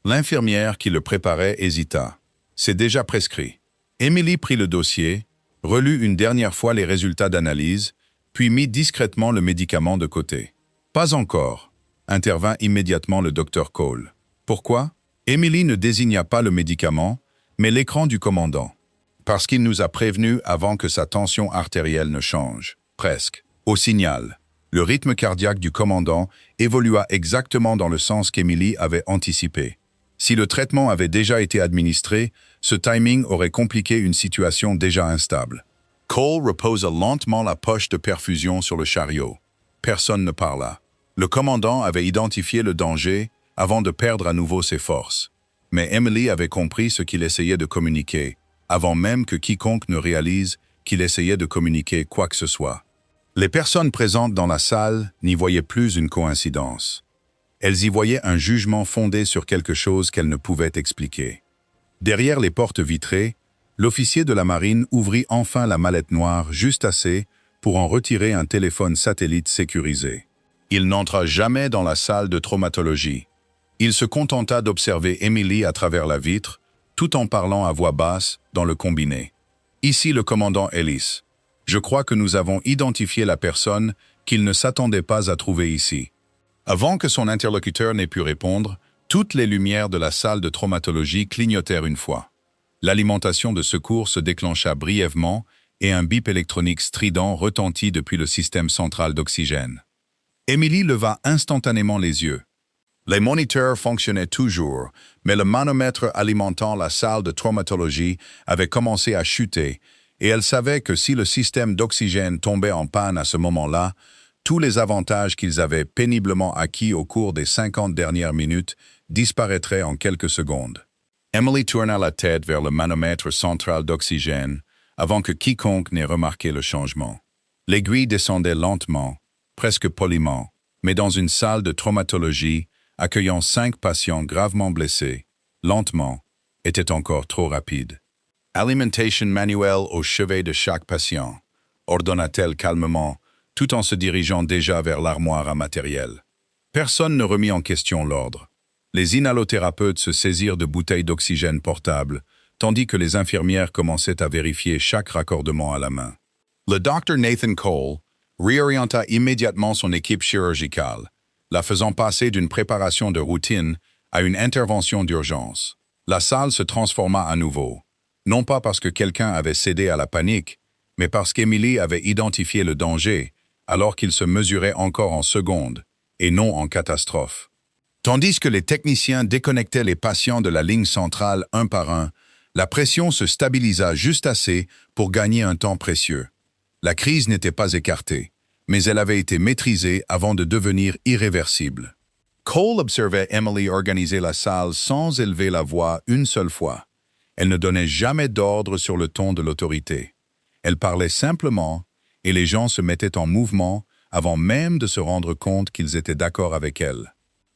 L'infirmière qui le préparait hésita. « C'est déjà prescrit. » Emily prit le dossier, relut une dernière fois les résultats d'analyse, puis mit discrètement le médicament de côté. « Pas encore », intervint immédiatement le docteur Cole. Pourquoi? Emily ne désigna pas le médicament, mais l'écran du commandant. Parce qu'il nous a prévenus avant que sa tension artérielle ne change. Presque. Au signal, le rythme cardiaque du commandant évolua exactement dans le sens qu'Emily avait anticipé. Si le traitement avait déjà été administré, ce timing aurait compliqué une situation déjà instable. Cole reposa lentement la poche de perfusion sur le chariot. Personne ne parla. Le commandant avait identifié le danger avant de perdre à nouveau ses forces. Mais Emily avait compris ce qu'il essayait de communiquer, avant même que quiconque ne réalise qu'il essayait de communiquer quoi que ce soit. Les personnes présentes dans la salle n'y voyaient plus une coïncidence. Elles y voyaient un jugement fondé sur quelque chose qu'elles ne pouvaient expliquer. Derrière les portes vitrées, l'officier de la marine ouvrit enfin la mallette noire juste assez pour en retirer un téléphone satellite sécurisé. Il n'entra jamais dans la salle de traumatologie. Il se contenta d'observer Emily à travers la vitre, tout en parlant à voix basse dans le combiné. « Ici le commandant Ellis. Je crois que nous avons identifié la personne qu'il ne s'attendait pas à trouver ici. » Avant que son interlocuteur n'ait pu répondre, toutes les lumières de la salle de traumatologie clignotèrent une fois. L'alimentation de secours se déclencha brièvement et un bip électronique strident retentit depuis le système central d'oxygène. Emily leva instantanément les yeux. Les moniteurs fonctionnaient toujours, mais le manomètre alimentant la salle de traumatologie avait commencé à chuter, et elle savait que si le système d'oxygène tombait en panne à ce moment-là, tous les avantages qu'ils avaient péniblement acquis au cours des 50 dernières minutes disparaîtraient en quelques secondes. Emily tourna la tête vers le manomètre central d'oxygène avant que quiconque n'ait remarqué le changement. L'aiguille descendait lentement, presque poliment, mais dans une salle de traumatologie accueillant 5 patients gravement blessés, lentement, était encore trop rapide. Alimentation manuelle au chevet de chaque patient, ordonna-t-elle calmement, tout en se dirigeant déjà vers l'armoire à matériel. Personne ne remit en question l'ordre. Les inhalothérapeutes se saisirent de bouteilles d'oxygène portables, tandis que les infirmières commençaient à vérifier chaque raccordement à la main. Le Dr Nathan Cole réorienta immédiatement son équipe chirurgicale, la faisant passer d'une préparation de routine à une intervention d'urgence. La salle se transforma à nouveau, non pas parce que quelqu'un avait cédé à la panique, mais parce qu'Emily avait identifié le danger, alors qu'il se mesurait encore en secondes, et non en catastrophe. Tandis que les techniciens déconnectaient les patients de la ligne centrale un par un, la pression se stabilisa juste assez pour gagner un temps précieux. La crise n'était pas écartée, mais elle avait été maîtrisée avant de devenir irréversible. Cole observait Emily organiser la salle sans élever la voix une seule fois. Elle ne donnait jamais d'ordre sur le ton de l'autorité. Elle parlait simplement, et les gens se mettaient en mouvement avant même de se rendre compte qu'ils étaient d'accord avec elle.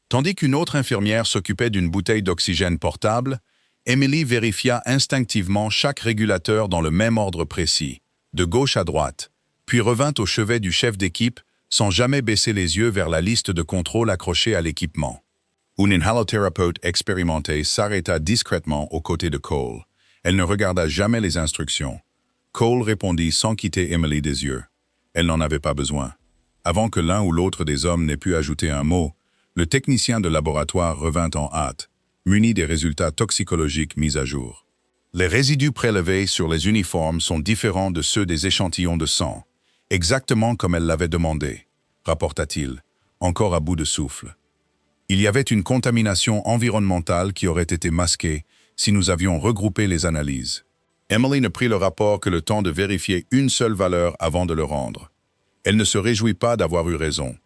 Tandis qu'une autre infirmière s'occupait d'une bouteille d'oxygène portable, Emily vérifia instinctivement chaque régulateur dans le même ordre précis, de gauche à droite, puis revint au chevet du chef d'équipe sans jamais baisser les yeux vers la liste de contrôle accrochée à l'équipement. Une inhalothérapeute expérimentée s'arrêta discrètement aux côtés de Cole. Elle ne regarda jamais les instructions. Cole répondit sans quitter Emily des yeux. Elle n'en avait pas besoin. Avant que l'un ou l'autre des hommes n'ait pu ajouter un mot, le technicien de laboratoire revint en hâte, muni des résultats toxicologiques mis à jour. Les résidus prélevés sur les uniformes sont différents de ceux des échantillons de sang, exactement comme elle l'avait demandé, rapporta-t-il, encore à bout de souffle. Il y avait une contamination environnementale qui aurait été masquée si nous avions regroupé les analyses. Emily ne prit le rapport que le temps de vérifier une seule valeur avant de le rendre. Elle ne se réjouit pas d'avoir eu raison.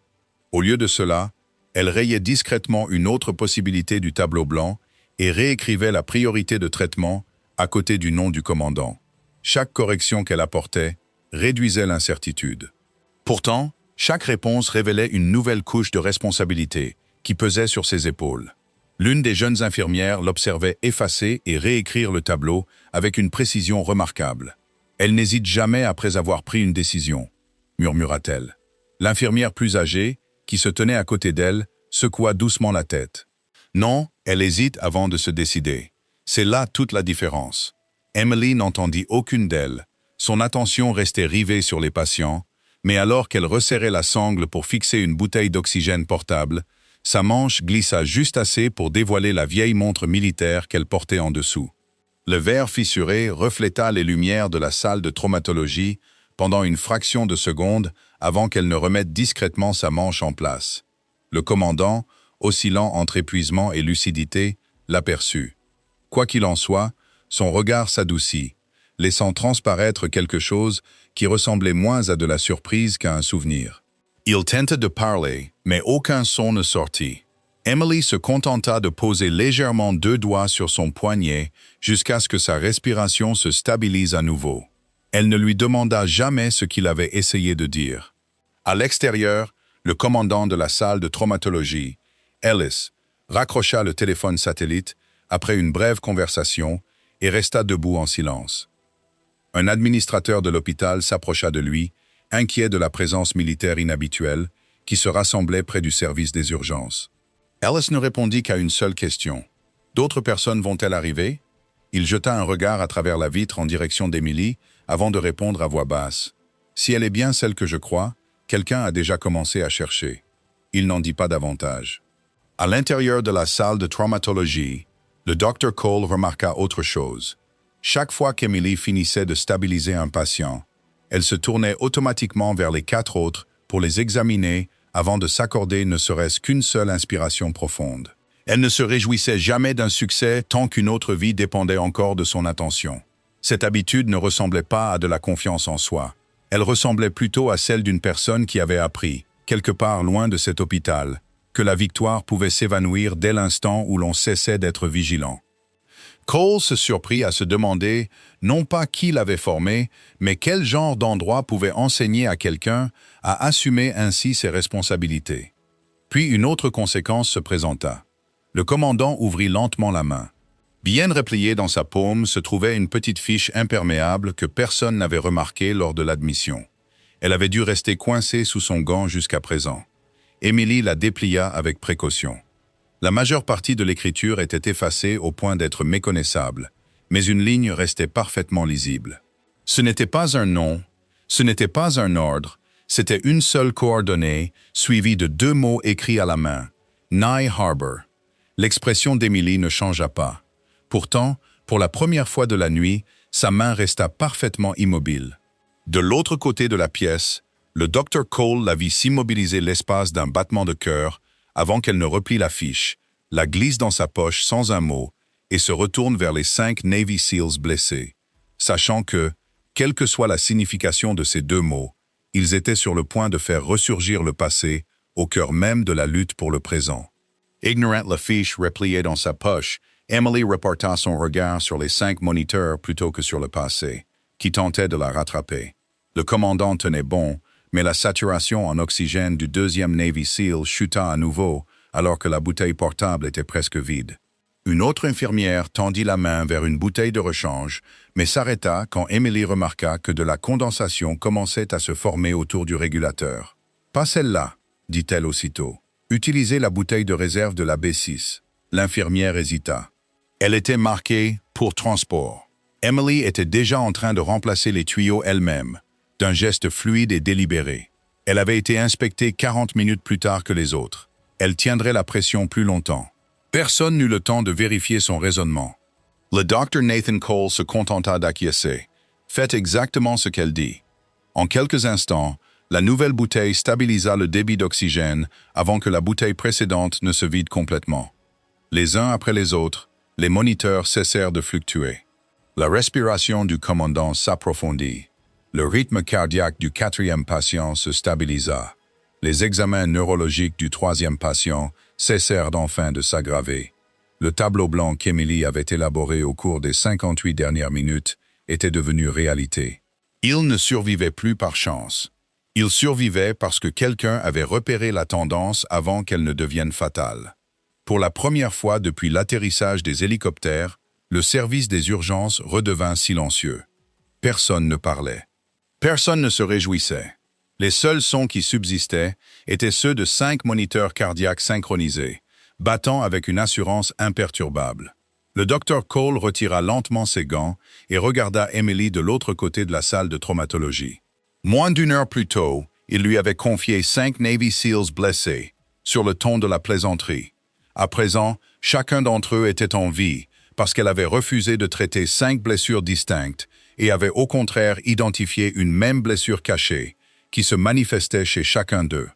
Au lieu de cela, elle rayait discrètement une autre possibilité du tableau blanc et réécrivait la priorité de traitement à côté du nom du commandant. Chaque correction qu'elle apportait réduisait l'incertitude. Pourtant, chaque réponse révélait une nouvelle couche de responsabilité qui pesait sur ses épaules. L'une des jeunes infirmières l'observait effacer et réécrire le tableau avec une précision remarquable. « Elle n'hésite jamais après avoir pris une décision », murmura-t-elle. L'infirmière plus âgée, qui se tenait à côté d'elle, secoua doucement la tête. Non, elle hésite avant de se décider. C'est là toute la différence. Emily n'entendit aucune d'elles. Son attention restait rivée sur les patients, mais alors qu'elle resserrait la sangle pour fixer une bouteille d'oxygène portable, sa manche glissa juste assez pour dévoiler la vieille montre militaire qu'elle portait en dessous. Le verre fissuré refléta les lumières de la salle de traumatologie pendant une fraction de seconde avant qu'elle ne remette discrètement sa manche en place. Le commandant, oscillant entre épuisement et lucidité, l'aperçut. Quoi qu'il en soit, son regard s'adoucit, laissant transparaître quelque chose qui ressemblait moins à de la surprise qu'à un souvenir. Il tenta de parler, mais aucun son ne sortit. Emily se contenta de poser légèrement 2 doigts sur son poignet jusqu'à ce que sa respiration se stabilise à nouveau. Elle ne lui demanda jamais ce qu'il avait essayé de dire. À l'extérieur, le commandant de la salle de traumatologie, Ellis, raccrocha le téléphone satellite après une brève conversation et resta debout en silence. Un administrateur de l'hôpital s'approcha de lui, inquiet de la présence militaire inhabituelle, qui se rassemblait près du service des urgences. Ellis ne répondit qu'à une seule question. « D'autres personnes vont-elles arriver ?» Il jeta un regard à travers la vitre en direction d'Emily avant de répondre à voix basse. « Si elle est bien celle que je crois, quelqu'un a déjà commencé à chercher. » Il n'en dit pas davantage. À l'intérieur de la salle de traumatologie, le Dr Cole remarqua autre chose. Chaque fois qu'Emily finissait de stabiliser un patient, elle se tournait automatiquement vers les 4 autres pour les examiner avant de s'accorder ne serait-ce qu'une seule inspiration profonde. Elle ne se réjouissait jamais d'un succès tant qu'une autre vie dépendait encore de son attention. Cette habitude ne ressemblait pas à de la confiance en soi. Elle ressemblait plutôt à celle d'une personne qui avait appris, quelque part loin de cet hôpital, que la victoire pouvait s'évanouir dès l'instant où l'on cessait d'être vigilant. Cole se surprit à se demander non pas qui l'avait formé, mais quel genre d'endroit pouvait enseigner à quelqu'un à assumer ainsi ses responsabilités. Puis une autre conséquence se présenta. Le commandant ouvrit lentement la main. Bien repliée dans sa paume se trouvait une petite fiche imperméable que personne n'avait remarquée lors de l'admission. Elle avait dû rester coincée sous son gant jusqu'à présent. Emily la déplia avec précaution. La majeure partie de l'écriture était effacée au point d'être méconnaissable, mais une ligne restait parfaitement lisible. Ce n'était pas un nom, ce n'était pas un ordre, c'était une seule coordonnée, suivie de 2 mots écrits à la main, « Nye Harbor ». L'expression d'Emily ne changea pas. Pourtant, pour la première fois de la nuit, sa main resta parfaitement immobile. De l'autre côté de la pièce, le Dr. Cole la vit s'immobiliser l'espace d'un battement de cœur avant qu'elle ne replie la fiche, la glisse dans sa poche sans un mot et se retourne vers les 5 Navy SEALs blessés, sachant que, quelle que soit la signification de ces 2 mots, ils étaient sur le point de faire ressurgir le passé au cœur même de la lutte pour le présent. Ignorant la fiche repliée dans sa poche, Emily reporta son regard sur les 5 moniteurs plutôt que sur le passé, qui tentaient de la rattraper. Le commandant tenait bon, mais la saturation en oxygène du 2e Navy SEAL chuta à nouveau alors que la bouteille portable était presque vide. Une autre infirmière tendit la main vers une bouteille de rechange, mais s'arrêta quand Emily remarqua que de la condensation commençait à se former autour du régulateur. « Pas celle-là », dit-elle aussitôt. « Utilisez la bouteille de réserve de la B6. » L'infirmière hésita. Elle était marquée « Pour transport ». Emily était déjà en train de remplacer les tuyaux elle-même, d'un geste fluide et délibéré. Elle avait été inspectée 40 minutes plus tard que les autres. Elle tiendrait la pression plus longtemps. Personne n'eut le temps de vérifier son raisonnement. Le Dr. Nathan Cole se contenta d'acquiescer. « Faites exactement ce qu'elle dit. » En quelques instants, la nouvelle bouteille stabilisa le débit d'oxygène avant que la bouteille précédente ne se vide complètement. Les uns après les autres, les moniteurs cessèrent de fluctuer. La respiration du commandant s'approfondit. Le rythme cardiaque du 4e patient se stabilisa. Les examens neurologiques du 3e patient cessèrent enfin de s'aggraver. Le tableau blanc qu'Emily avait élaboré au cours des 58 dernières minutes était devenu réalité. Il ne survivait plus par chance. Il survivait parce que quelqu'un avait repéré la tendance avant qu'elle ne devienne fatale. Pour la première fois depuis l'atterrissage des hélicoptères, le service des urgences redevint silencieux. Personne ne parlait. Personne ne se réjouissait. Les seuls sons qui subsistaient étaient ceux de 5 moniteurs cardiaques synchronisés, battant avec une assurance imperturbable. Le Dr. Cole retira lentement ses gants et regarda Emily de l'autre côté de la salle de traumatologie. Moins d'1 heure plus tôt, il lui avait confié 5 Navy SEALs blessés, sur le ton de la plaisanterie. À présent, chacun d'entre eux était en vie, parce qu'elle avait refusé de traiter 5 blessures distinctes et avait au contraire identifié une même blessure cachée, qui se manifestait chez chacun d'eux.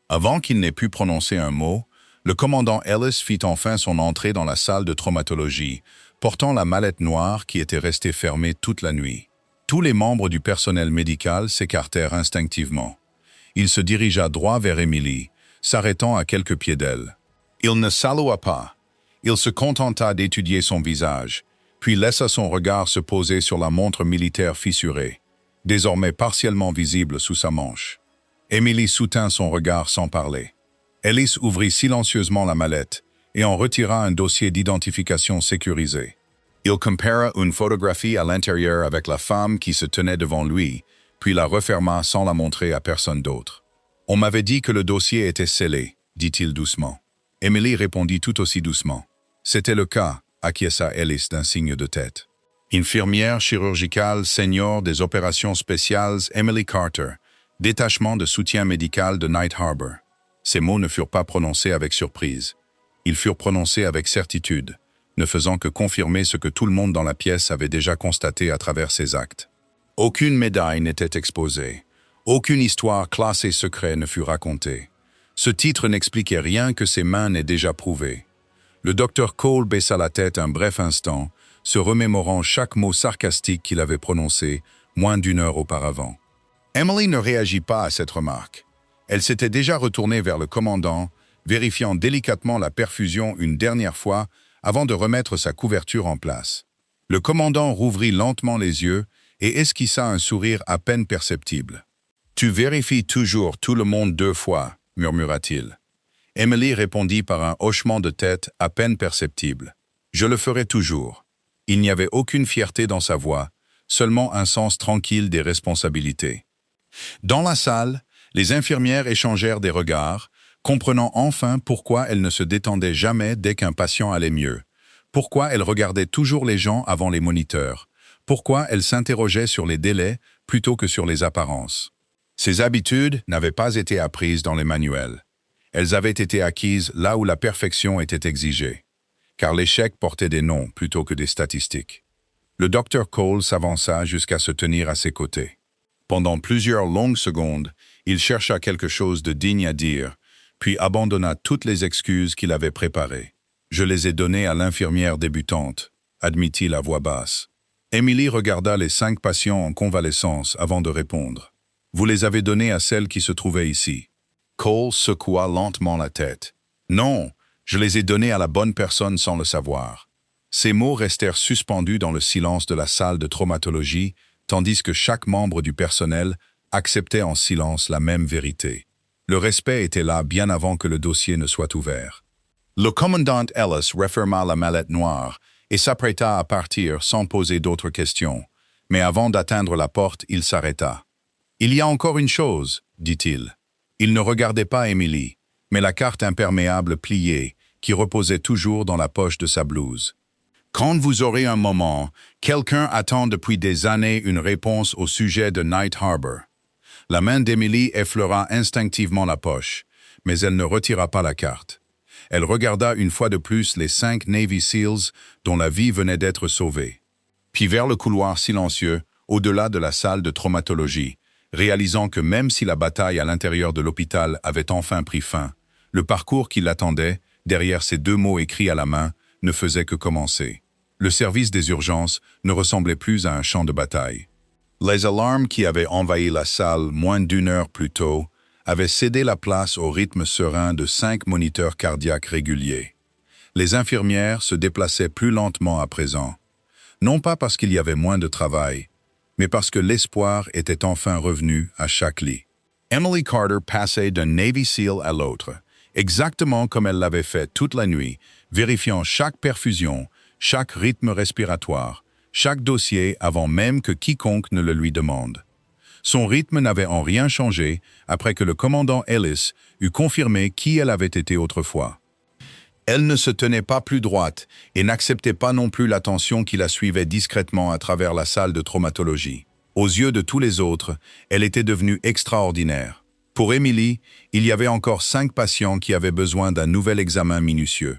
Avant qu'il n'ait pu prononcer un mot, le commandant Ellis fit enfin son entrée dans la salle de traumatologie, portant la mallette noire qui était restée fermée toute la nuit. Tous les membres du personnel médical s'écartèrent instinctivement. Il se dirigea droit vers Emily, s'arrêtant à quelques pieds d'elle. Il ne salua pas. Il se contenta d'étudier son visage, puis laissa son regard se poser sur la montre militaire fissurée, désormais partiellement visible sous sa manche. Emily soutint son regard sans parler. Ellis ouvrit silencieusement la mallette et en retira un dossier d'identification sécurisé. Il compara une photographie à l'intérieur avec la femme qui se tenait devant lui, puis la referma sans la montrer à personne d'autre. « On m'avait dit que le dossier était scellé », dit-il doucement. Emily répondit tout aussi doucement. « C'était le cas », acquiesça Ellis d'un signe de tête. Infirmière chirurgicale senior des opérations spéciales Emily Carter, détachement de soutien médical de Night Harbor. Ces mots ne furent pas prononcés avec surprise. Ils furent prononcés avec certitude, ne faisant que confirmer ce que tout le monde dans la pièce avait déjà constaté à travers ses actes. Aucune médaille n'était exposée. Aucune histoire classée secret ne fut racontée. Ce titre n'expliquait rien que ses mains n'aient déjà prouvé. Le docteur Cole baissa la tête un bref instant, se remémorant chaque mot sarcastique qu'il avait prononcé moins d'une heure auparavant. Emily ne réagit pas à cette remarque. Elle s'était déjà retournée vers le commandant, vérifiant délicatement la perfusion une dernière fois avant de remettre sa couverture en place. Le commandant rouvrit lentement les yeux et esquissa un sourire à peine perceptible. « Tu vérifies toujours tout le monde 2 fois, murmura-t-il. Emily répondit par un hochement de tête à peine perceptible. « Je le ferai toujours. » Il n'y avait aucune fierté dans sa voix, seulement un sens tranquille des responsabilités. Dans la salle, les infirmières échangèrent des regards, comprenant enfin pourquoi elles ne se détendaient jamais dès qu'un patient allait mieux, pourquoi elles regardaient toujours les gens avant les moniteurs, pourquoi elles s'interrogeaient sur les délais plutôt que sur les apparences. Ces habitudes n'avaient pas été apprises dans les manuels. Elles avaient été acquises là où la perfection était exigée, car l'échec portait des noms plutôt que des statistiques. Le docteur Cole s'avança jusqu'à se tenir à ses côtés. Pendant plusieurs longues secondes, il chercha quelque chose de digne à dire, puis abandonna toutes les excuses qu'il avait préparées. « Je les ai données à l'infirmière débutante », admit-il à voix basse. Emily regarda les 5 patients en convalescence avant de répondre. « Vous les avez données à celle qui se trouvait ici. » Cole secoua lentement la tête. « Non, je les ai données à la bonne personne sans le savoir. » Ces mots restèrent suspendus dans le silence de la salle de traumatologie, tandis que chaque membre du personnel acceptait en silence la même vérité. Le respect était là bien avant que le dossier ne soit ouvert. Le commandant Ellis referma la mallette noire et s'apprêta à partir sans poser d'autres questions. Mais avant d'atteindre la porte, il s'arrêta. « Il y a encore une chose, » dit-il. Il ne regardait pas Emily, mais la carte imperméable pliée, qui reposait toujours dans la poche de sa blouse. « Quand vous aurez un moment, quelqu'un attend depuis des années une réponse au sujet de Night Harbor. » La main d'Emily effleura instinctivement la poche, mais elle ne retira pas la carte. Elle regarda une fois de plus les 5 Navy SEALs dont la vie venait d'être sauvée. Puis vers le couloir silencieux, au-delà de la salle de traumatologie, réalisant que même si la bataille à l'intérieur de l'hôpital avait enfin pris fin, le parcours qui l'attendait, derrière ces 2 mots écrits à la main, ne faisait que commencer. Le service des urgences ne ressemblait plus à un champ de bataille. Les alarmes qui avaient envahi la salle moins d'1 heure plus tôt avaient cédé la place au rythme serein de 5 moniteurs cardiaques réguliers. Les infirmières se déplaçaient plus lentement à présent, non pas parce qu'il y avait moins de travail, mais parce que l'espoir était enfin revenu à chaque lit. Emily Carter passait d'un Navy SEAL à l'autre, exactement comme elle l'avait fait toute la nuit, vérifiant chaque perfusion, chaque rythme respiratoire, chaque dossier avant même que quiconque ne le lui demande. Son rythme n'avait en rien changé après que le commandant Ellis eut confirmé qui elle avait été autrefois. Elle ne se tenait pas plus droite et n'acceptait pas non plus l'attention qui la suivait discrètement à travers la salle de traumatologie. Aux yeux de tous les autres, elle était devenue extraordinaire. Pour Emily, il y avait encore 5 patients qui avaient besoin d'un nouvel examen minutieux.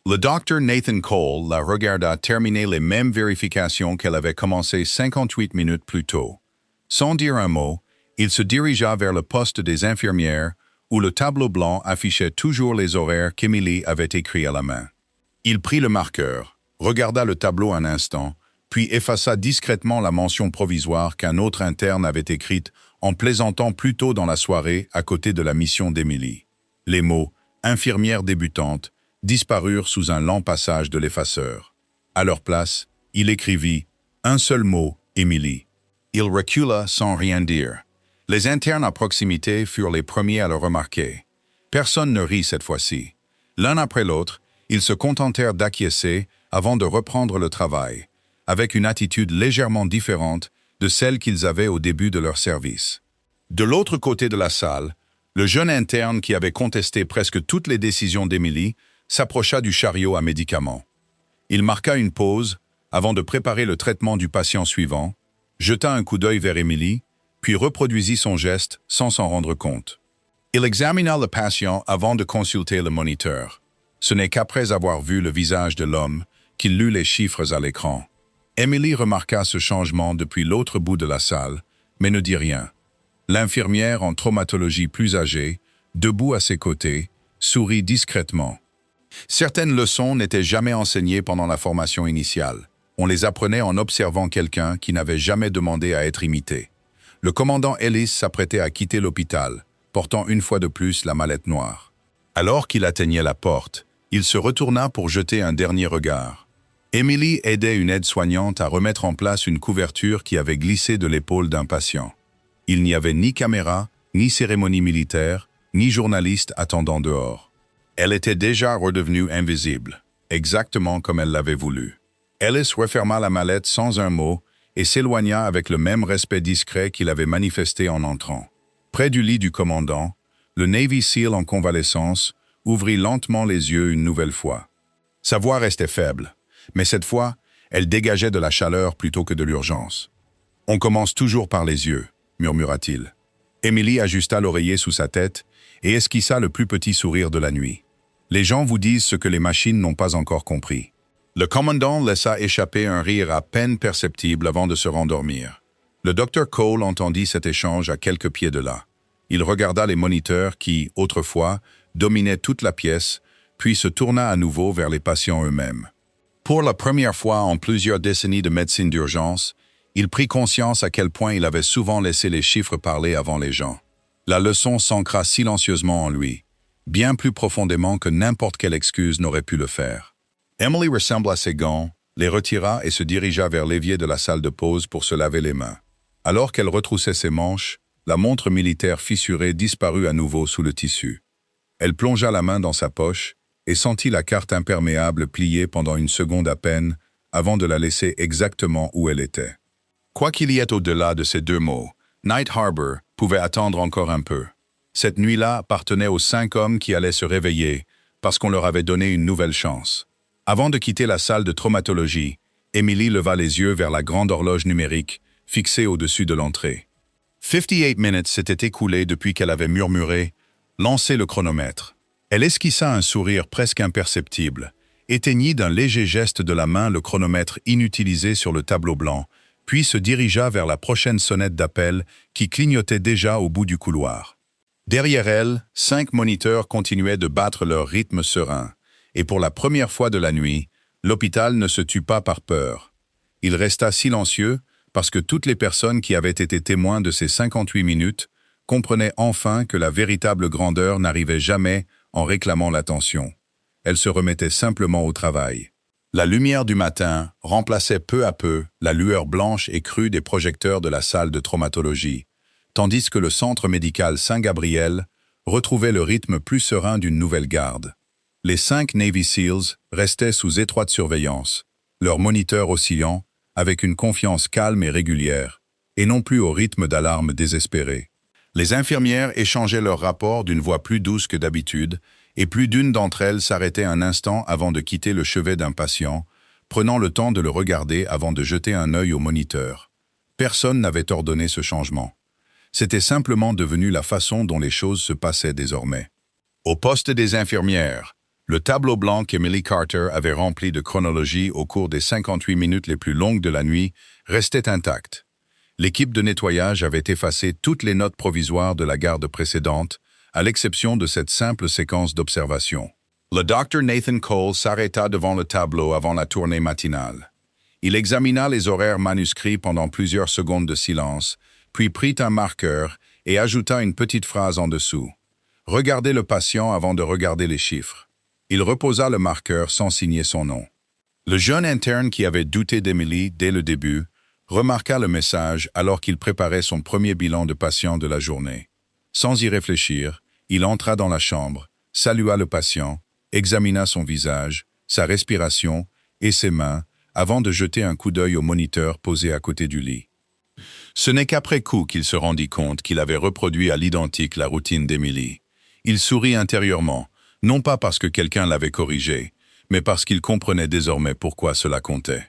Le docteur Nathan Cole la regarda terminer les mêmes vérifications qu'elle avait commencées 58 minutes plus tôt. Sans dire un mot, il se dirigea vers le poste des infirmières où le tableau blanc affichait toujours les horaires qu'Emily avait écrits à la main. Il prit le marqueur, regarda le tableau un instant, puis effaça discrètement la mention provisoire qu'un autre interne avait écrite en plaisantant plus tôt dans la soirée à côté de la mission d'Emily. Les mots « infirmière débutante » disparurent sous un lent passage de l'effaceur. À leur place, il écrivit un seul mot « Emily ». Il recula sans rien dire. Les internes à proximité furent les premiers à le remarquer. Personne ne rit cette fois-ci. L'un après l'autre, ils se contentèrent d'acquiescer avant de reprendre le travail, avec une attitude légèrement différente de celle qu'ils avaient au début de leur service. De l'autre côté de la salle, le jeune interne qui avait contesté presque toutes les décisions d'Emily s'approcha du chariot à médicaments. Il marqua une pause avant de préparer le traitement du patient suivant, jeta un coup d'œil vers Emily, puis reproduisit son geste sans s'en rendre compte. Il examina le patient avant de consulter le moniteur. Ce n'est qu'après avoir vu le visage de l'homme qu'il lut les chiffres à l'écran. Emily remarqua ce changement depuis l'autre bout de la salle, mais ne dit rien. L'infirmière en traumatologie plus âgée debout à ses côtés, sourit discrètement. Certaines leçons n'étaient jamais enseignées pendant la formation initiale. On les apprenait en observant quelqu'un qui n'avait jamais demandé à être imité. Le commandant Ellis s'apprêtait à quitter l'hôpital, portant une fois de plus la mallette noire. Alors qu'il atteignait la porte, il se retourna pour jeter un dernier regard. Emily aidait une aide-soignante à remettre en place une couverture qui avait glissé de l'épaule d'un patient. Il n'y avait ni caméra, ni cérémonie militaire, ni journaliste attendant dehors. Elle était déjà redevenue invisible, exactement comme elle l'avait voulu. Ellis referma la mallette sans un mot et s'éloigna avec le même respect discret qu'il avait manifesté en entrant. Près du lit du commandant, le Navy SEAL en convalescence ouvrit lentement les yeux une nouvelle fois. Sa voix restait faible, mais cette fois, elle dégageait de la chaleur plutôt que de l'urgence. « On commence toujours par les yeux », murmura-t-il. Emily ajusta l'oreiller sous sa tête et esquissa le plus petit sourire de la nuit. Les gens vous disent ce que les machines n'ont pas encore compris. Le commandant laissa échapper un rire à peine perceptible avant de se rendormir. Le docteur Cole entendit cet échange à quelques pieds de là. Il regarda les moniteurs qui, autrefois, dominaient toute la pièce, puis se tourna à nouveau vers les patients eux-mêmes. Pour la première fois en plusieurs décennies de médecine d'urgence, il prit conscience à quel point il avait souvent laissé les chiffres parler avant les gens. La leçon s'ancra silencieusement en lui, bien plus profondément que n'importe quelle excuse n'aurait pu le faire. Emily ressembla ses gants, les retira et se dirigea vers l'évier de la salle de pause pour se laver les mains. Alors qu'elle retroussait ses manches, la montre militaire fissurée disparut à nouveau sous le tissu. Elle plongea la main dans sa poche et sentit la carte imperméable plier pendant une seconde à peine avant de la laisser exactement où elle était. Quoi qu'il y ait au-delà de ces deux mots, Night Harbor pouvait attendre encore un peu. Cette nuit-là appartenait aux 5 hommes qui allaient se réveiller parce qu'on leur avait donné une nouvelle chance. Avant de quitter la salle de traumatologie, Emily leva les yeux vers la grande horloge numérique fixée au-dessus de l'entrée. 58 minutes s'étaient écoulées depuis qu'elle avait murmuré « Lancez le chronomètre ». Elle esquissa un sourire presque imperceptible, éteignit d'un léger geste de la main le chronomètre inutilisé sur le tableau blanc, puis se dirigea vers la prochaine sonnette d'appel qui clignotait déjà au bout du couloir. Derrière elle, 5 moniteurs continuaient de battre leur rythme serein, et pour la première fois de la nuit, l'hôpital ne se tut pas par peur. Il resta silencieux parce que toutes les personnes qui avaient été témoins de ces 58 minutes comprenaient enfin que la véritable grandeur n'arrivait jamais en réclamant l'attention. Elle se remettait simplement au travail. La lumière du matin remplaçait peu à peu la lueur blanche et crue des projecteurs de la salle de traumatologie, tandis que le centre médical Saint-Gabriel retrouvait le rythme plus serein d'une nouvelle garde. Les 5 Navy SEALs restaient sous étroite surveillance, leurs moniteurs oscillant avec une confiance calme et régulière, et non plus au rythme d'alarme désespéré. Les infirmières échangeaient leurs rapports d'une voix plus douce que d'habitude, et plus d'une d'entre elles s'arrêtait un instant avant de quitter le chevet d'un patient, prenant le temps de le regarder avant de jeter un œil au moniteur. Personne n'avait ordonné ce changement. C'était simplement devenu la façon dont les choses se passaient désormais. Au poste des infirmières, le tableau blanc qu'Emily Carter avait rempli de chronologie au cours des 58 minutes les plus longues de la nuit restait intact. L'équipe de nettoyage avait effacé toutes les notes provisoires de la garde précédente, à l'exception de cette simple séquence d'observation. Le Dr Nathan Cole s'arrêta devant le tableau avant la tournée matinale. Il examina les horaires manuscrits pendant plusieurs secondes de silence, puis prit un marqueur et ajouta une petite phrase en dessous. « Regardez le patient avant de regarder les chiffres. » Il reposa le marqueur sans signer son nom. Le jeune interne qui avait douté d'Emily dès le début remarqua le message alors qu'il préparait son premier bilan de patient de la journée. Sans y réfléchir, il entra dans la chambre, salua le patient, examina son visage, sa respiration et ses mains avant de jeter un coup d'œil au moniteur posé à côté du lit. Ce n'est qu'après coup qu'il se rendit compte qu'il avait reproduit à l'identique la routine d'Emily. Il sourit intérieurement, non pas parce que quelqu'un l'avait corrigé, mais parce qu'il comprenait désormais pourquoi cela comptait.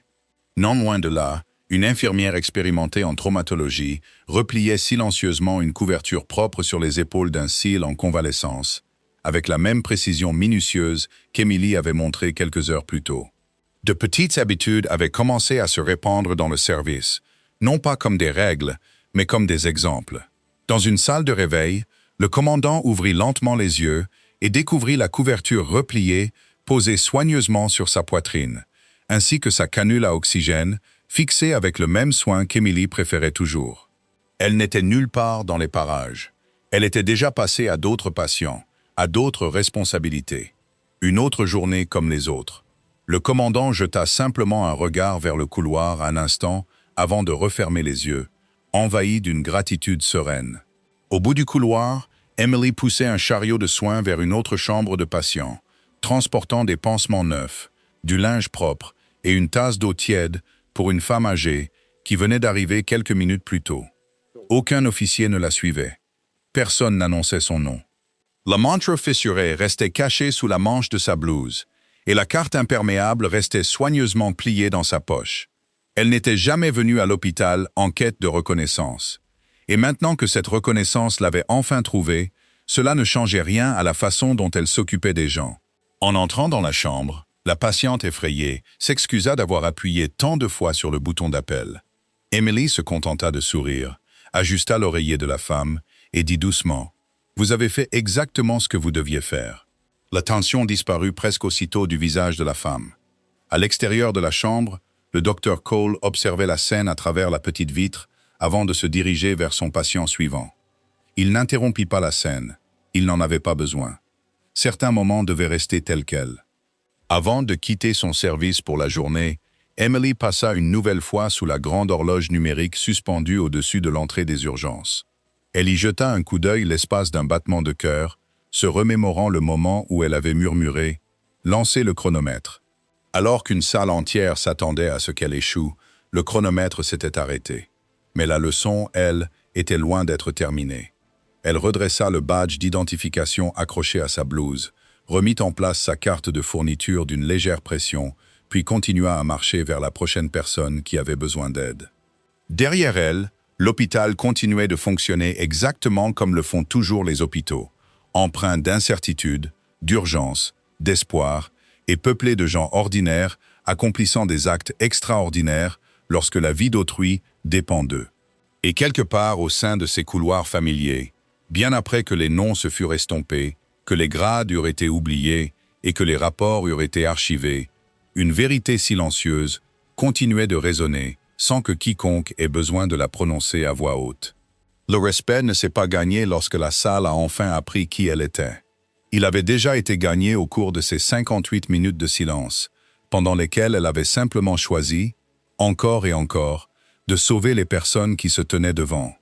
Non loin de là, une infirmière expérimentée en traumatologie repliait silencieusement une couverture propre sur les épaules d'un SEAL en convalescence, avec la même précision minutieuse qu'Emily avait montrée quelques heures plus tôt. De petites habitudes avaient commencé à se répandre dans le service, non pas comme des règles, mais comme des exemples. Dans une salle de réveil, Le commandant ouvrit lentement les yeux et découvrit la couverture repliée posée soigneusement sur sa poitrine, ainsi que sa canule à oxygène, fixée avec le même soin qu'Emily préférait toujours. Elle n'était nulle part dans les parages. Elle était déjà passée à d'autres patients, à d'autres responsabilités. Une autre journée comme les autres. Le commandant jeta simplement un regard vers le couloir un instant avant de refermer les yeux, envahi d'une gratitude sereine. Au bout du couloir, Emily poussait un chariot de soins vers une autre chambre de patient, transportant des pansements neufs, du linge propre et une tasse d'eau tiède pour une femme âgée qui venait d'arriver quelques minutes plus tôt. Aucun officier ne la suivait. Personne n'annonçait son nom. La montre fissurée restait cachée sous la manche de sa blouse, et la carte imperméable restait soigneusement pliée dans sa poche. Elle n'était jamais venue à l'hôpital en quête de reconnaissance. Et maintenant que cette reconnaissance l'avait enfin trouvée, cela ne changeait rien à la façon dont elle s'occupait des gens. En entrant dans la chambre, la patiente effrayée s'excusa d'avoir appuyé tant de fois sur le bouton d'appel. Emily se contenta de sourire, ajusta l'oreiller de la femme et dit doucement « Vous avez fait exactement ce que vous deviez faire ». La tension disparut presque aussitôt du visage de la femme. À l'extérieur de la chambre, le docteur Cole observait la scène à travers la petite vitre avant de se diriger vers son patient suivant. Il n'interrompit pas la scène. Il n'en avait pas besoin. Certains moments devaient rester tels quels. Avant de quitter son service pour la journée, Emily passa une nouvelle fois sous la grande horloge numérique suspendue au-dessus de l'entrée des urgences. Elle y jeta un coup d'œil l'espace d'un battement de cœur, se remémorant le moment où elle avait murmuré « Lancez le chronomètre ». Alors qu'une salle entière s'attendait à ce qu'elle échoue, le chronomètre s'était arrêté. Mais la leçon, elle, était loin d'être terminée. Elle redressa le badge d'identification accroché à sa blouse, remit en place sa carte de fourniture d'une légère pression, puis continua à marcher vers la prochaine personne qui avait besoin d'aide. Derrière elle, l'hôpital continuait de fonctionner exactement comme le font toujours les hôpitaux, empreint d'incertitude, d'urgence, d'espoir, et peuplé de gens ordinaires accomplissant des actes extraordinaires lorsque la vie d'autrui dépend d'eux. Et quelque part au sein de ces couloirs familiers, bien après que les noms se furent estompés, que les grades eurent été oubliés et que les rapports eurent été archivés, une vérité silencieuse continuait de résonner sans que quiconque ait besoin de la prononcer à voix haute. Le respect ne s'est pas gagné lorsque la salle a enfin appris qui elle était. Il avait déjà été gagné au cours de ces 58 minutes de silence, pendant lesquelles elle avait simplement choisi, encore et encore, de sauver les personnes qui se tenaient devant.